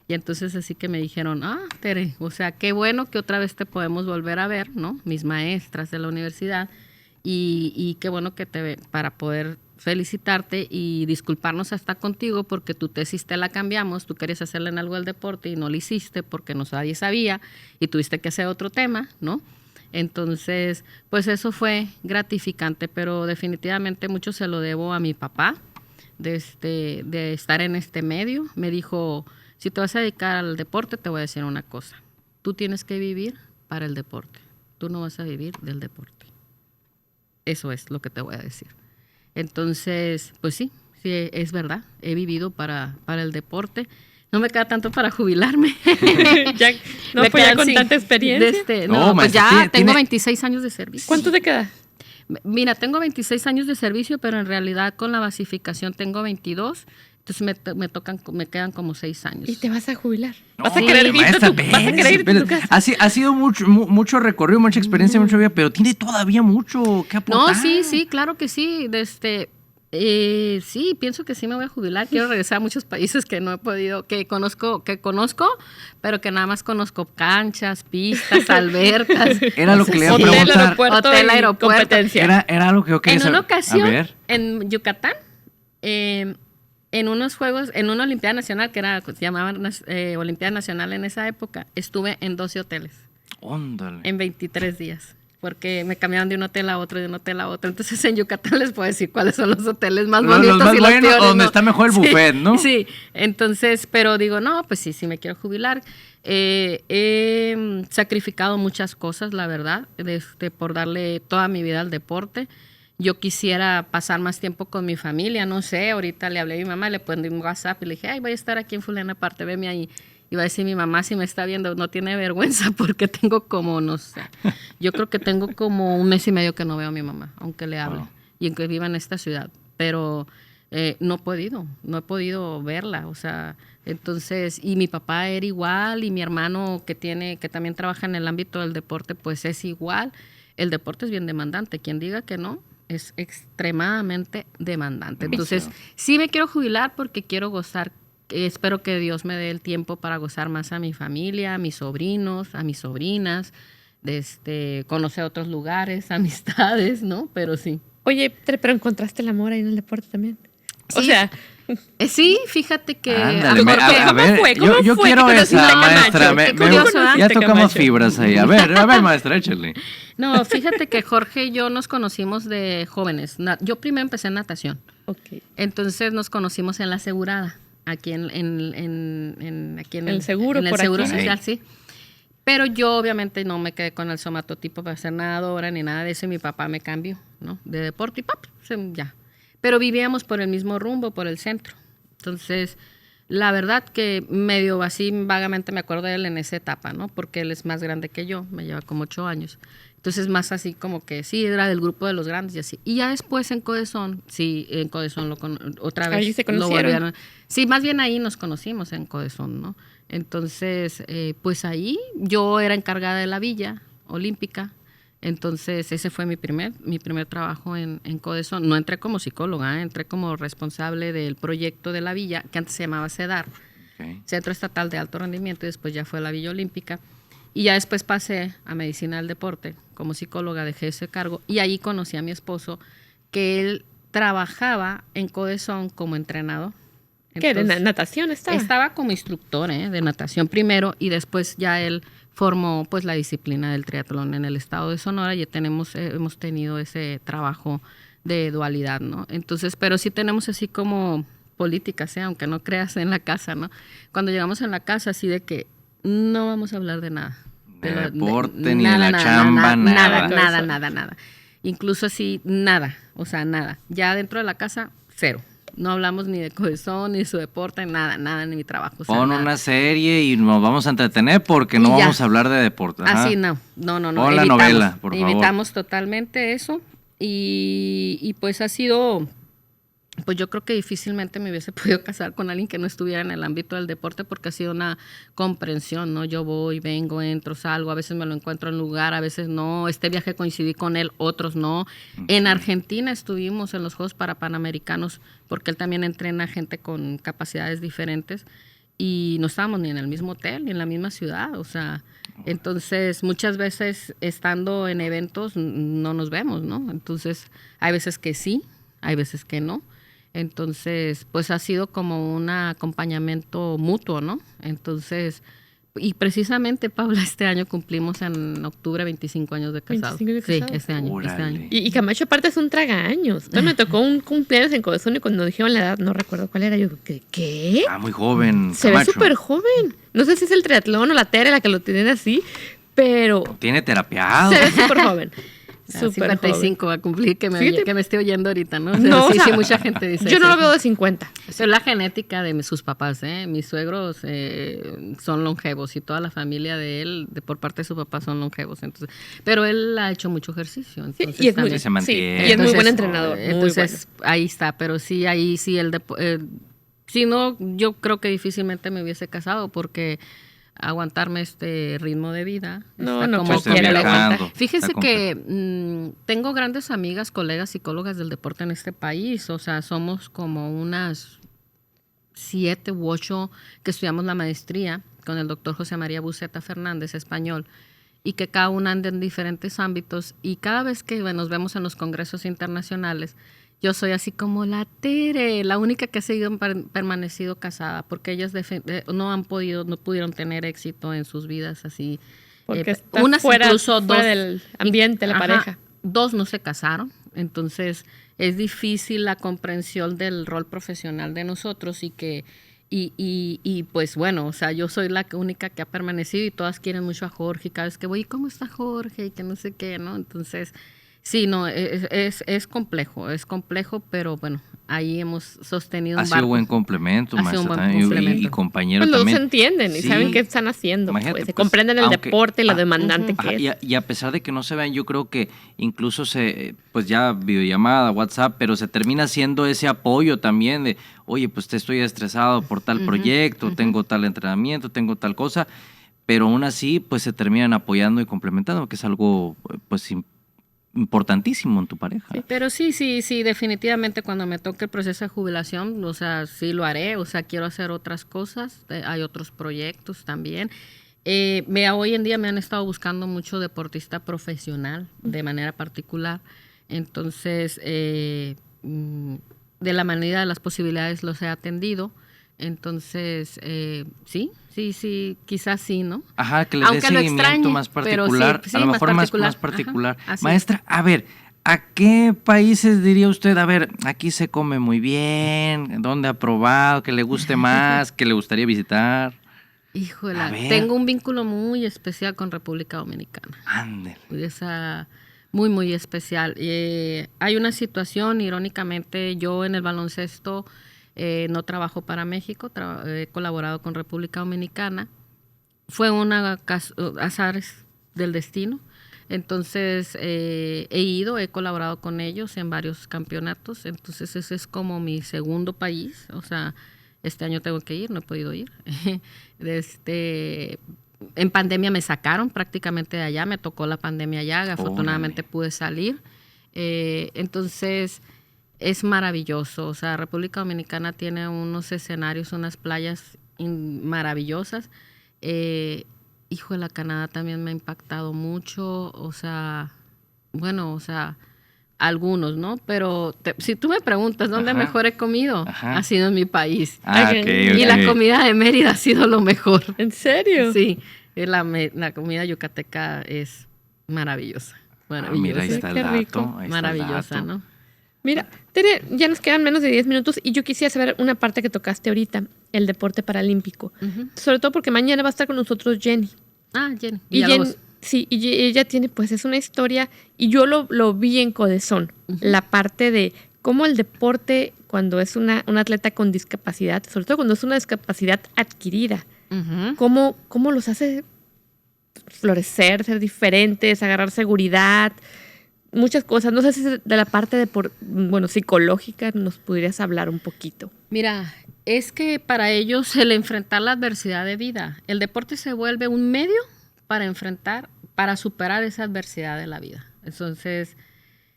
y entonces así que me dijeron, Tere, o sea, qué bueno que otra vez te podemos volver a ver, ¿no? Mis maestras de la universidad. Y qué bueno que para poder felicitarte y disculparnos hasta contigo porque tu tesis te la cambiamos, tú querías hacerla en algo del deporte y no lo hiciste porque nadie sabía y tuviste que hacer otro tema, ¿no? Entonces, pues eso fue gratificante, pero definitivamente mucho se lo debo a mi papá de estar en este medio. Me dijo, si te vas a dedicar al deporte, te voy a decir una cosa, tú tienes que vivir para el deporte, tú no vas a vivir del deporte. Eso es lo que te voy a decir. Entonces, pues sí, es verdad. He vivido para el deporte. No me queda tanto para jubilarme. Ya, no, pues ya con tanta experiencia. Pues ya tengo 26 años de servicio. ¿Cuánto te queda? Mira, tengo 26 años de servicio, pero en realidad con la basificación tengo 22. Entonces me quedan como 6 años. ¿Y te vas a jubilar? No, ¿Vas a querer irte a tu casa? Ha sido mucho recorrido, mucha experiencia, mucha vida, pero tiene todavía mucho que aportar. No, sí, claro que sí. Sí, pienso que sí me voy a jubilar. Quiero regresar a muchos países que no he podido, que conozco, pero que nada más conozco canchas, pistas, albercas. Era lo que le iba a preguntar. Hotel, aeropuerto. Competencia. Era lo que yo quería saber. En una ocasión, en Yucatán, en unos juegos, en una Olimpiada Nacional, que se llamaban Olimpiada Nacional en esa época, estuve en 12 hoteles. Óndale. En 23 días. Porque me cambiaban de un hotel a otro, de un hotel a otro. Entonces en Yucatán les puedo decir cuáles son los hoteles más bonitos los más y los buenos, peores. donde está mejor el buffet, ¿no? Sí, entonces, pero digo, no, pues sí me quiero jubilar. He sacrificado muchas cosas, la verdad, por darle toda mi vida al deporte. Yo quisiera pasar más tiempo con mi familia, no sé, ahorita le hablé a mi mamá, le puse un WhatsApp y le dije, voy a estar aquí en fulana parte, veme ahí. Y va a decir mi mamá, si me está viendo, no tiene vergüenza porque tengo como, no sé, yo creo que tengo como 1 mes y medio que no veo a mi mamá, aunque le hable, y aunque viva en esta ciudad, pero no he podido verla, o sea, entonces, y mi papá era igual, y mi hermano que también trabaja en el ámbito del deporte, pues es igual. El deporte es bien demandante, quien diga que no, es extremadamente demandante. Entonces, sí me quiero jubilar porque quiero gozar. Espero que Dios me dé el tiempo para gozar más a mi familia, a mis sobrinos, a mis sobrinas, conocer otros lugares, amistades, ¿no? Pero sí. Oye, pero encontraste el amor ahí en el deporte también. Sí. O sea, Sí, fíjate que... Ándale, ¿Cómo ver, fue? yo ¿Qué quiero conociste, esa, Camacho? maestra. Qué curioso, ¿ah? Ya Camacho. tocamos fibras ahí. A ver, maestra, échale. No, fíjate que Jorge y yo nos conocimos de jóvenes. Yo primero empecé en natación. Ok. Entonces nos conocimos en la asegurada, aquí en El seguro, en el por seguro aquí. social, sí. Pero yo obviamente no me quedé con el somatotipo para ser nadadora ni nada de eso y mi papá me cambió, ¿no? De deporte y ya. Pero vivíamos por el mismo rumbo, por el centro. Entonces, la verdad que medio así vagamente me acuerdo de él en esa etapa, ¿no? Porque él es más grande que yo, me lleva como 8 años. Entonces, más así como que sí, era del grupo de los grandes y así. Y ya después en Codesón, sí, en Codesón otra vez. Ahí se lo conocieron. volvieron. Sí, más bien ahí nos conocimos en Codesón, ¿no? Entonces, pues ahí yo era encargada de la Villa Olímpica. Entonces, ese fue mi primer trabajo en Codesón. No entré como psicóloga, entré como responsable del proyecto de la Villa, que antes se llamaba CEDAR, Centro Estatal de Alto Rendimiento, y después ya fue la Villa Olímpica. Y ya después pasé a Medicina del Deporte como psicóloga, dejé ese cargo y ahí conocí a mi esposo, que él trabajaba en Codesón como entrenador. ¿Qué? ¿De natación estaba? Estaba como instructor de natación primero y después ya él formó pues la disciplina del triatlón en el estado de Sonora y hemos tenido ese trabajo de dualidad, ¿no? Entonces, pero sí tenemos así como políticas, aunque no creas en la casa, ¿no? Cuando llegamos en la casa así de que no vamos a hablar de nada. De deporte, ni de la chamba, nada. Incluso así, nada, o sea, nada. Ya dentro de la casa, cero. No hablamos ni de Codesón, ni de su deporte, nada, ni mi trabajo. O sea, Pon nada. una serie y nos vamos a entretener porque Y no ya. vamos a hablar de deporte. Ajá. Así no. Pon la novela, por favor. Evitamos totalmente eso y pues ha sido, pues yo creo que difícilmente me hubiese podido casar con alguien que no estuviera en el ámbito del deporte porque ha sido una comprensión, ¿no? Yo voy, vengo, entro, salgo, a veces me lo encuentro en lugar, a veces no. Este viaje coincidí con él, otros no. En Argentina estuvimos en los Juegos Panamericanos porque él también entrena gente con capacidades diferentes y no estábamos ni en el mismo hotel ni en la misma ciudad, o sea, entonces muchas veces estando en eventos no nos vemos, ¿no? Entonces hay veces que sí, hay veces que no. Entonces, pues ha sido como un acompañamiento mutuo, ¿no? Entonces, y precisamente, Paula, este año cumplimos en octubre 25 años de casados. 25 de casados. Sí, este año. Órale. Y Camacho aparte es un tragaños. Entonces me tocó un cumpleaños en Codesón y cuando dijeron la edad, no recuerdo cuál era, yo, ¿qué? Ah, muy joven. Se ve Camacho. súper joven. No sé si es el triatlón o la tele la que lo tienen así, pero Tiene terapiado. se ve súper joven. Ah, Súper 55 va a cumplir, que Fíjate. me esté oyendo ahorita, ¿no? O sea, No, o sea, sí, mucha gente dice Yo no eso. lo veo de 50. Eso es la genética de sus papás, ¿eh? Mis suegros son longevos y toda la familia de él, por parte de su papá, son longevos. Entonces, pero él ha hecho mucho ejercicio. Entonces, y es muy, también. se mantiene. y es muy buen Entonces, entrenador. muy Entonces, bueno. ahí está. Pero sí, ahí sí, si no, yo creo que difícilmente me hubiese casado porque aguantarme este ritmo de vida No, está no, como cualquiera le complejo. aguanta. Fíjese Está que tengo grandes amigas, colegas psicólogas del deporte en este país, o sea, somos como unas 7 u 8 que estudiamos la maestría con el doctor José María Buceta Fernández, español, y que cada una anda en diferentes ámbitos y cada vez que nos vemos en los congresos internacionales, yo soy así como la Tere, la única que ha seguido permanecido casada, porque ellas no pudieron tener éxito en sus vidas así. Porque está unas fuera, incluso fuera dos, del ambiente, la ajá, pareja. 2 no se casaron, entonces es difícil la comprensión del rol profesional de nosotros y pues bueno, o sea, yo soy la única que ha permanecido y todas quieren mucho a Jorge y cada vez que voy, ¿cómo está Jorge? Y que no sé qué, ¿no? Entonces, sí, no, es complejo, pero bueno, ahí hemos sostenido un Ha sido barco. buen complemento, Ha sido maestra, un buen también, complemento. y compañero Pues los dos también. se entienden y Sí. saben qué están haciendo. Imagínate, Pues, se pues, comprenden el aunque- deporte y lo demandante Ajá, que es. y a pesar de que no se vean, yo creo que incluso pues ya videollamada, WhatsApp, pero se termina haciendo ese apoyo también de, oye, pues te estoy estresado por tal proyecto, tengo tal entrenamiento, tengo tal cosa, pero aún así, pues se terminan apoyando y complementando, que es algo, pues, importantísimo en tu pareja. Sí, pero sí, definitivamente cuando me toque el proceso de jubilación, o sea, sí lo haré, o sea, quiero hacer otras cosas, hay otros proyectos también. Hoy en día me han estado buscando mucho deportista profesional de manera particular, entonces de la manera de las posibilidades los he atendido. Entonces, sí, quizás sí, ¿no? Ajá, que le dé seguimiento más particular, sí, a lo mejor más particular. particular. Ajá, Maestra, a ver, ¿a qué países diría usted, a ver, aquí se come muy bien, dónde ha probado, que le guste más, que le gustaría visitar? Híjola, tengo un vínculo muy especial con República Dominicana. Ándele. Esa muy, muy especial. Hay una situación, irónicamente, yo en el baloncesto no trabajo para México, he colaborado con República Dominicana. Fue azares del destino. Entonces, he colaborado con ellos en varios campeonatos. Entonces, ese es como mi segundo país. O sea, este año tengo que ir, no he podido ir. En pandemia me sacaron prácticamente de allá, me tocó la pandemia allá, afortunadamente pude salir. Entonces, es maravilloso. O sea, República Dominicana tiene unos escenarios, unas playas maravillosas. Híjole, Canadá también me ha impactado mucho. O sea, algunos, ¿no? Pero si tú me preguntas dónde mejor he comido, ha sido en mi país. Y la comida de Mérida ha sido lo mejor. ¿En serio? Sí, la comida yucateca es maravillosa. Maravillosa. Mira, ahí está el dato. Maravillosa, ¿no? Mira, Tere, ya nos quedan menos de 10 minutos y yo quisiera saber una parte que tocaste ahorita, el deporte paralímpico. Sobre todo porque mañana va a estar con nosotros Jenny. Jenny. Y Jenny, sí, y ella tiene, pues es una historia, y yo lo vi en Codesón, la parte de cómo el deporte, cuando es un atleta con discapacidad, sobre todo cuando es una discapacidad adquirida, cómo los hace florecer, ser diferentes, agarrar seguridad, muchas cosas. No sé si de la parte psicológica nos pudieras hablar un poquito. Mira, es que para ellos el enfrentar la adversidad de vida, el deporte se vuelve un medio para superar esa adversidad de la vida. Entonces,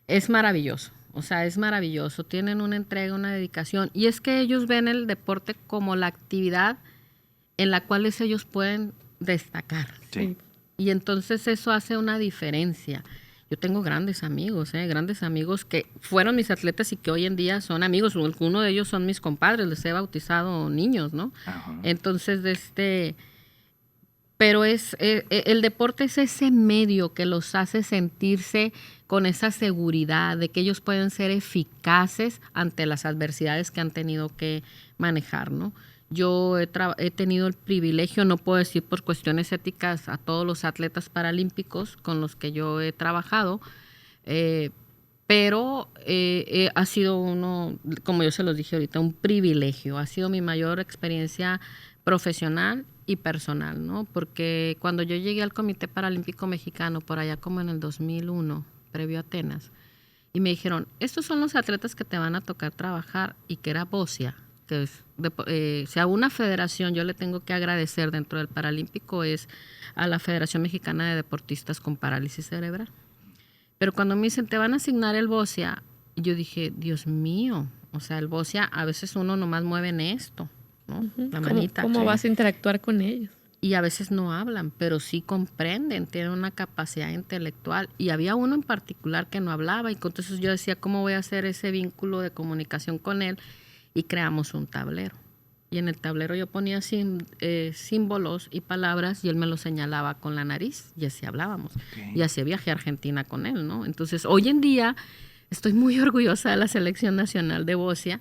es maravilloso. O sea, es maravilloso. Tienen una entrega, una dedicación. Y es que ellos ven el deporte como la actividad en la cual ellos pueden destacar. Sí. Y entonces eso hace una diferencia. Yo tengo grandes amigos que fueron mis atletas y que hoy en día son amigos. Uno de ellos son mis compadres, les he bautizado niños, ¿no? Ajá. Entonces, pero el deporte es ese medio que los hace sentirse con esa seguridad de que ellos pueden ser eficaces ante las adversidades que han tenido que manejar, ¿no? Yo he tenido el privilegio, no puedo decir por cuestiones éticas a todos los atletas paralímpicos con los que yo he trabajado, pero ha sido como yo se los dije ahorita, un privilegio. Ha sido mi mayor experiencia profesional y personal, ¿no? Porque cuando yo llegué al Comité Paralímpico Mexicano, por allá como en el 2001, previo a Atenas, y me dijeron, estos son los atletas que te van a tocar trabajar, y que era BOSIA, que si a una federación yo le tengo que agradecer dentro del Paralímpico es a la Federación Mexicana de Deportistas con Parálisis Cerebral. Pero cuando me dicen, te van a asignar el BOSIA, yo dije, Dios mío, o sea, el BOSIA a veces uno nomás mueve en esto, ¿no? La manita. ¿Cómo vas a interactuar con ellos? Y a veces no hablan, pero sí comprenden, tienen una capacidad intelectual. Y había uno en particular que no hablaba, y entonces yo decía, ¿cómo voy a hacer ese vínculo de comunicación con él? Y creamos un tablero. Y en el tablero yo ponía símbolos y palabras, y él me los señalaba con la nariz, y así hablábamos. Okay. Y así viajé a Argentina con él, ¿no? Entonces, hoy en día estoy muy orgullosa de la Selección Nacional de BOSIA,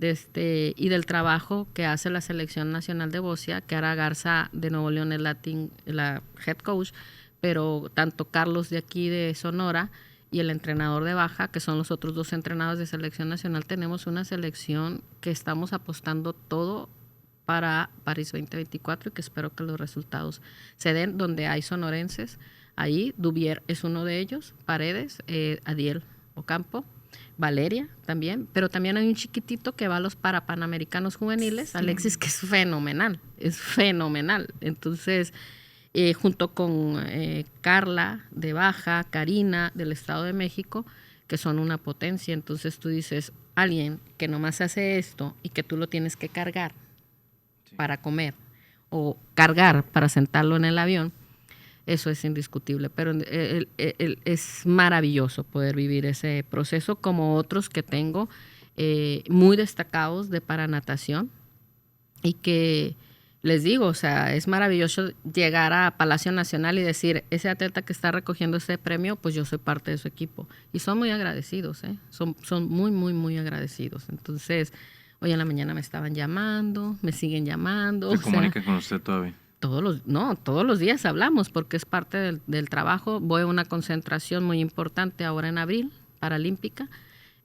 y del trabajo que hace la Selección Nacional de BOSIA, que Ara Garza de Nuevo León es la head coach, pero tanto Carlos de aquí de Sonora y el entrenador de Baja, que son los otros dos entrenadores de Selección Nacional, tenemos una selección que estamos apostando todo para París 2024, y que espero que los resultados se den, donde hay sonorenses. Ahí Dubier es uno de ellos, Paredes, Adiel Ocampo, Valeria también, pero también hay un chiquitito que va a los Parapanamericanos juveniles, sí. Alexis, que es fenomenal. Entonces, junto con Carla de Baja, Karina del Estado de México, que son una potencia. Entonces tú dices, alguien que nomás hace esto y que tú lo tienes que cargar para comer o cargar para sentarlo en el avión, eso es indiscutible. Pero es maravilloso poder vivir ese proceso, como otros que tengo muy destacados de paranatación y que les digo, o sea, es maravilloso llegar a Palacio Nacional y decir, ese atleta que está recogiendo ese premio, pues yo soy parte de su equipo. Y son muy agradecidos, son muy, muy, muy agradecidos. Entonces, hoy en la mañana me estaban llamando, me siguen llamando. ¿Se comunica con usted todavía? Todos los días hablamos porque es parte del trabajo. Voy a una concentración muy importante ahora en abril, paralímpica,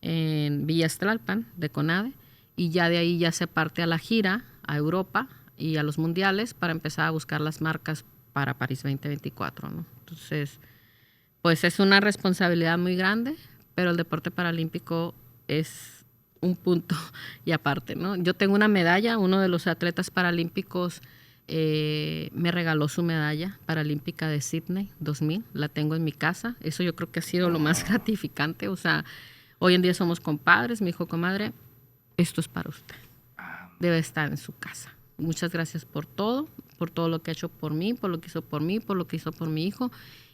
en Villa Tlalpan, de CONADE, y ya de ahí ya se parte a la gira a Europa y a los mundiales para empezar a buscar las marcas para París 2024, ¿no? Entonces, pues es una responsabilidad muy grande, pero el deporte paralímpico es un punto y aparte, ¿no? Yo tengo una medalla, uno de los atletas paralímpicos me regaló su medalla paralímpica de Sydney 2000, la tengo en mi casa, eso yo creo que ha sido lo más gratificante, o sea, hoy en día somos compadres, me dijo, comadre, esto es para usted, debe estar en su casa. Muchas gracias por todo lo que ha hecho por mí, por lo que hizo por mí, por lo que hizo por mi hijo,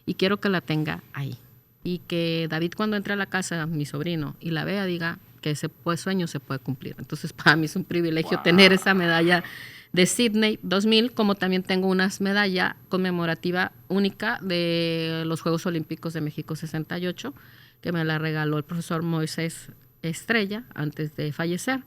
y quiero que la tenga ahí. Y que David cuando entre a la casa, mi sobrino, y la vea, diga que ese sueño se puede cumplir. Entonces para mí es un privilegio tener esa medalla de Sydney 2000, como también tengo una medalla conmemorativa única de los Juegos Olímpicos de México 68, que me la regaló el profesor Moisés Estrella antes de fallecer.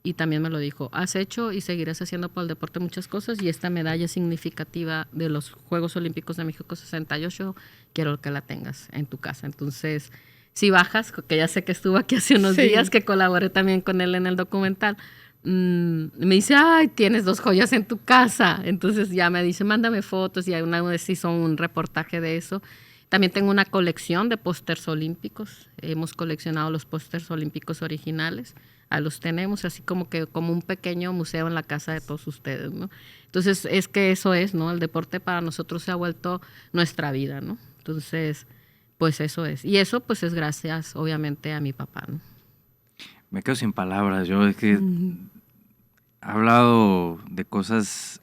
Y también me lo dijo, has hecho y seguirás haciendo por el deporte muchas cosas y esta medalla significativa de los Juegos Olímpicos de México 68, quiero que la tengas en tu casa. Entonces, si bajas, que ya sé que estuvo aquí hace unos días, que colaboré también con él en el documental, me dice, ay, tienes 2 joyas en tu casa. Entonces ya me dice, mándame fotos, y una vez hizo un reportaje de eso. También tengo una colección de pósters olímpicos. Hemos coleccionado los pósters olímpicos originales. Los tenemos así como un pequeño museo en la casa de todos ustedes, ¿no? Entonces, es que eso es, ¿no? El deporte para nosotros se ha vuelto nuestra vida, ¿no? Entonces, pues eso es. Y eso, pues, es gracias, obviamente, a mi papá, ¿no? Me quedo sin palabras. Yo es que he hablado de cosas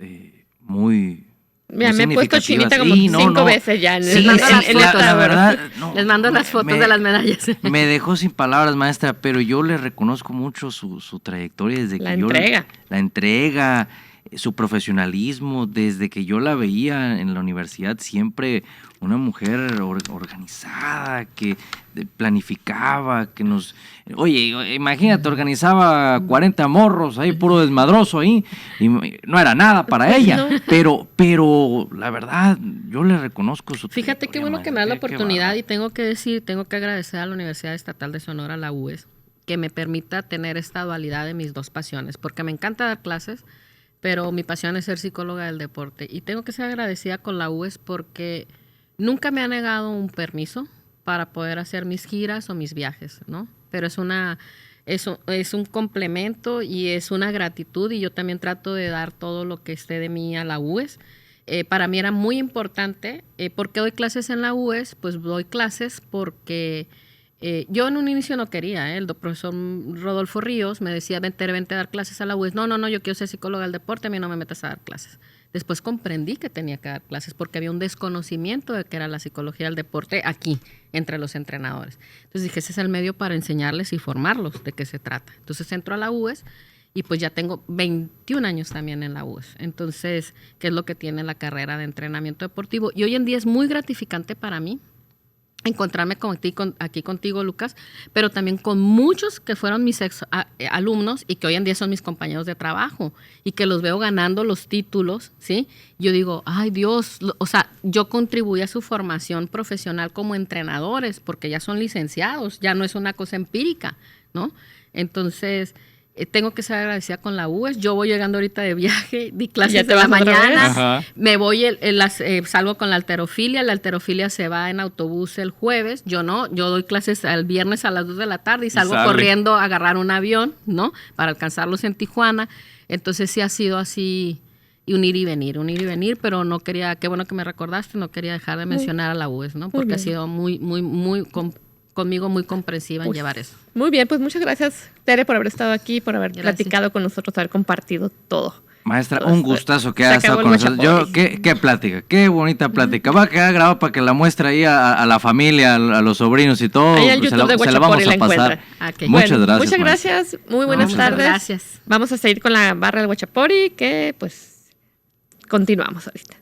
muy... Mira, me he puesto chinita como 5 veces ya. La verdad, no, les mando las fotos de las medallas. Me dejó sin palabras, maestra, pero yo le reconozco mucho su trayectoria desde la entrega. La entrega, su profesionalismo, desde que yo la veía en la universidad, siempre una mujer organizada, que planificaba, que nos... Oye, imagínate, organizaba 40 morros ahí, puro desmadroso ahí, y no era nada para ella, no. pero la verdad, yo le reconozco su... Fíjate qué bueno que me da la oportunidad, y tengo que agradecer a la Universidad Estatal de Sonora, la UES, que me permita tener esta dualidad de mis 2 pasiones, porque me encanta dar clases, pero mi pasión es ser psicóloga del deporte, y tengo que ser agradecida con la UES porque nunca me ha negado un permiso para poder hacer mis giras o mis viajes, ¿no? Pero es un complemento y es una gratitud, y yo también trato de dar todo lo que esté de mí a la UES. Para mí era muy importante. ¿Por qué doy clases en la UES? Pues doy clases porque yo en un inicio no quería. El profesor Rodolfo Ríos me decía, vente a dar clases a la UES. No, yo quiero ser psicóloga del deporte, a mí no me metas a dar clases. Después comprendí que tenía que dar clases porque había un desconocimiento de qué era la psicología del deporte aquí, entre los entrenadores. Entonces dije, ese es el medio para enseñarles y formarlos de qué se trata. Entonces entro a la UES y pues ya tengo 21 años también en la UES. Entonces, ¿qué es lo que tiene la carrera de entrenamiento deportivo? Y hoy en día es muy gratificante para mí encontrarme aquí contigo, Lucas, pero también con muchos que fueron mis alumnos y que hoy en día son mis compañeros de trabajo y que los veo ganando los títulos, ¿sí? Yo digo, ay Dios, o sea, yo contribuí a su formación profesional como entrenadores porque ya son licenciados, ya no es una cosa empírica, ¿no? Entonces, tengo que ser agradecida con la UES. Yo voy llegando ahorita de viaje, di clases de la mañana, me voy, salgo con la halterofilia. La halterofilia se va en autobús el jueves, yo doy clases el viernes a las 2 de la tarde y salgo corriendo a agarrar un avión, ¿no? Para alcanzarlos en Tijuana. Entonces sí ha sido así, y un ir y venir, pero no quería, qué bueno que me recordaste, no quería dejar de mencionar a la UES, ¿no? Porque ha sido conmigo muy comprensiva en llevar eso. Muy bien, pues muchas gracias, Tere, por haber estado aquí, por haber platicado con nosotros, haber compartido todo. Maestra, Pues, un gustazo que se haya estado acabó con el nosotros. guachapori. Qué plática, qué bonita plática. Va a quedar grabado para que la muestre ahí a la familia, a los sobrinos y todo. Ahí al Se YouTube de se la vamos Guachapori la a pasar. encuentra. Ok. Muchas Bueno, gracias. Muchas maestra. gracias. Muy buenas muchas tardes. gracias. Vamos a seguir con la barra del Guachapori, que pues continuamos ahorita.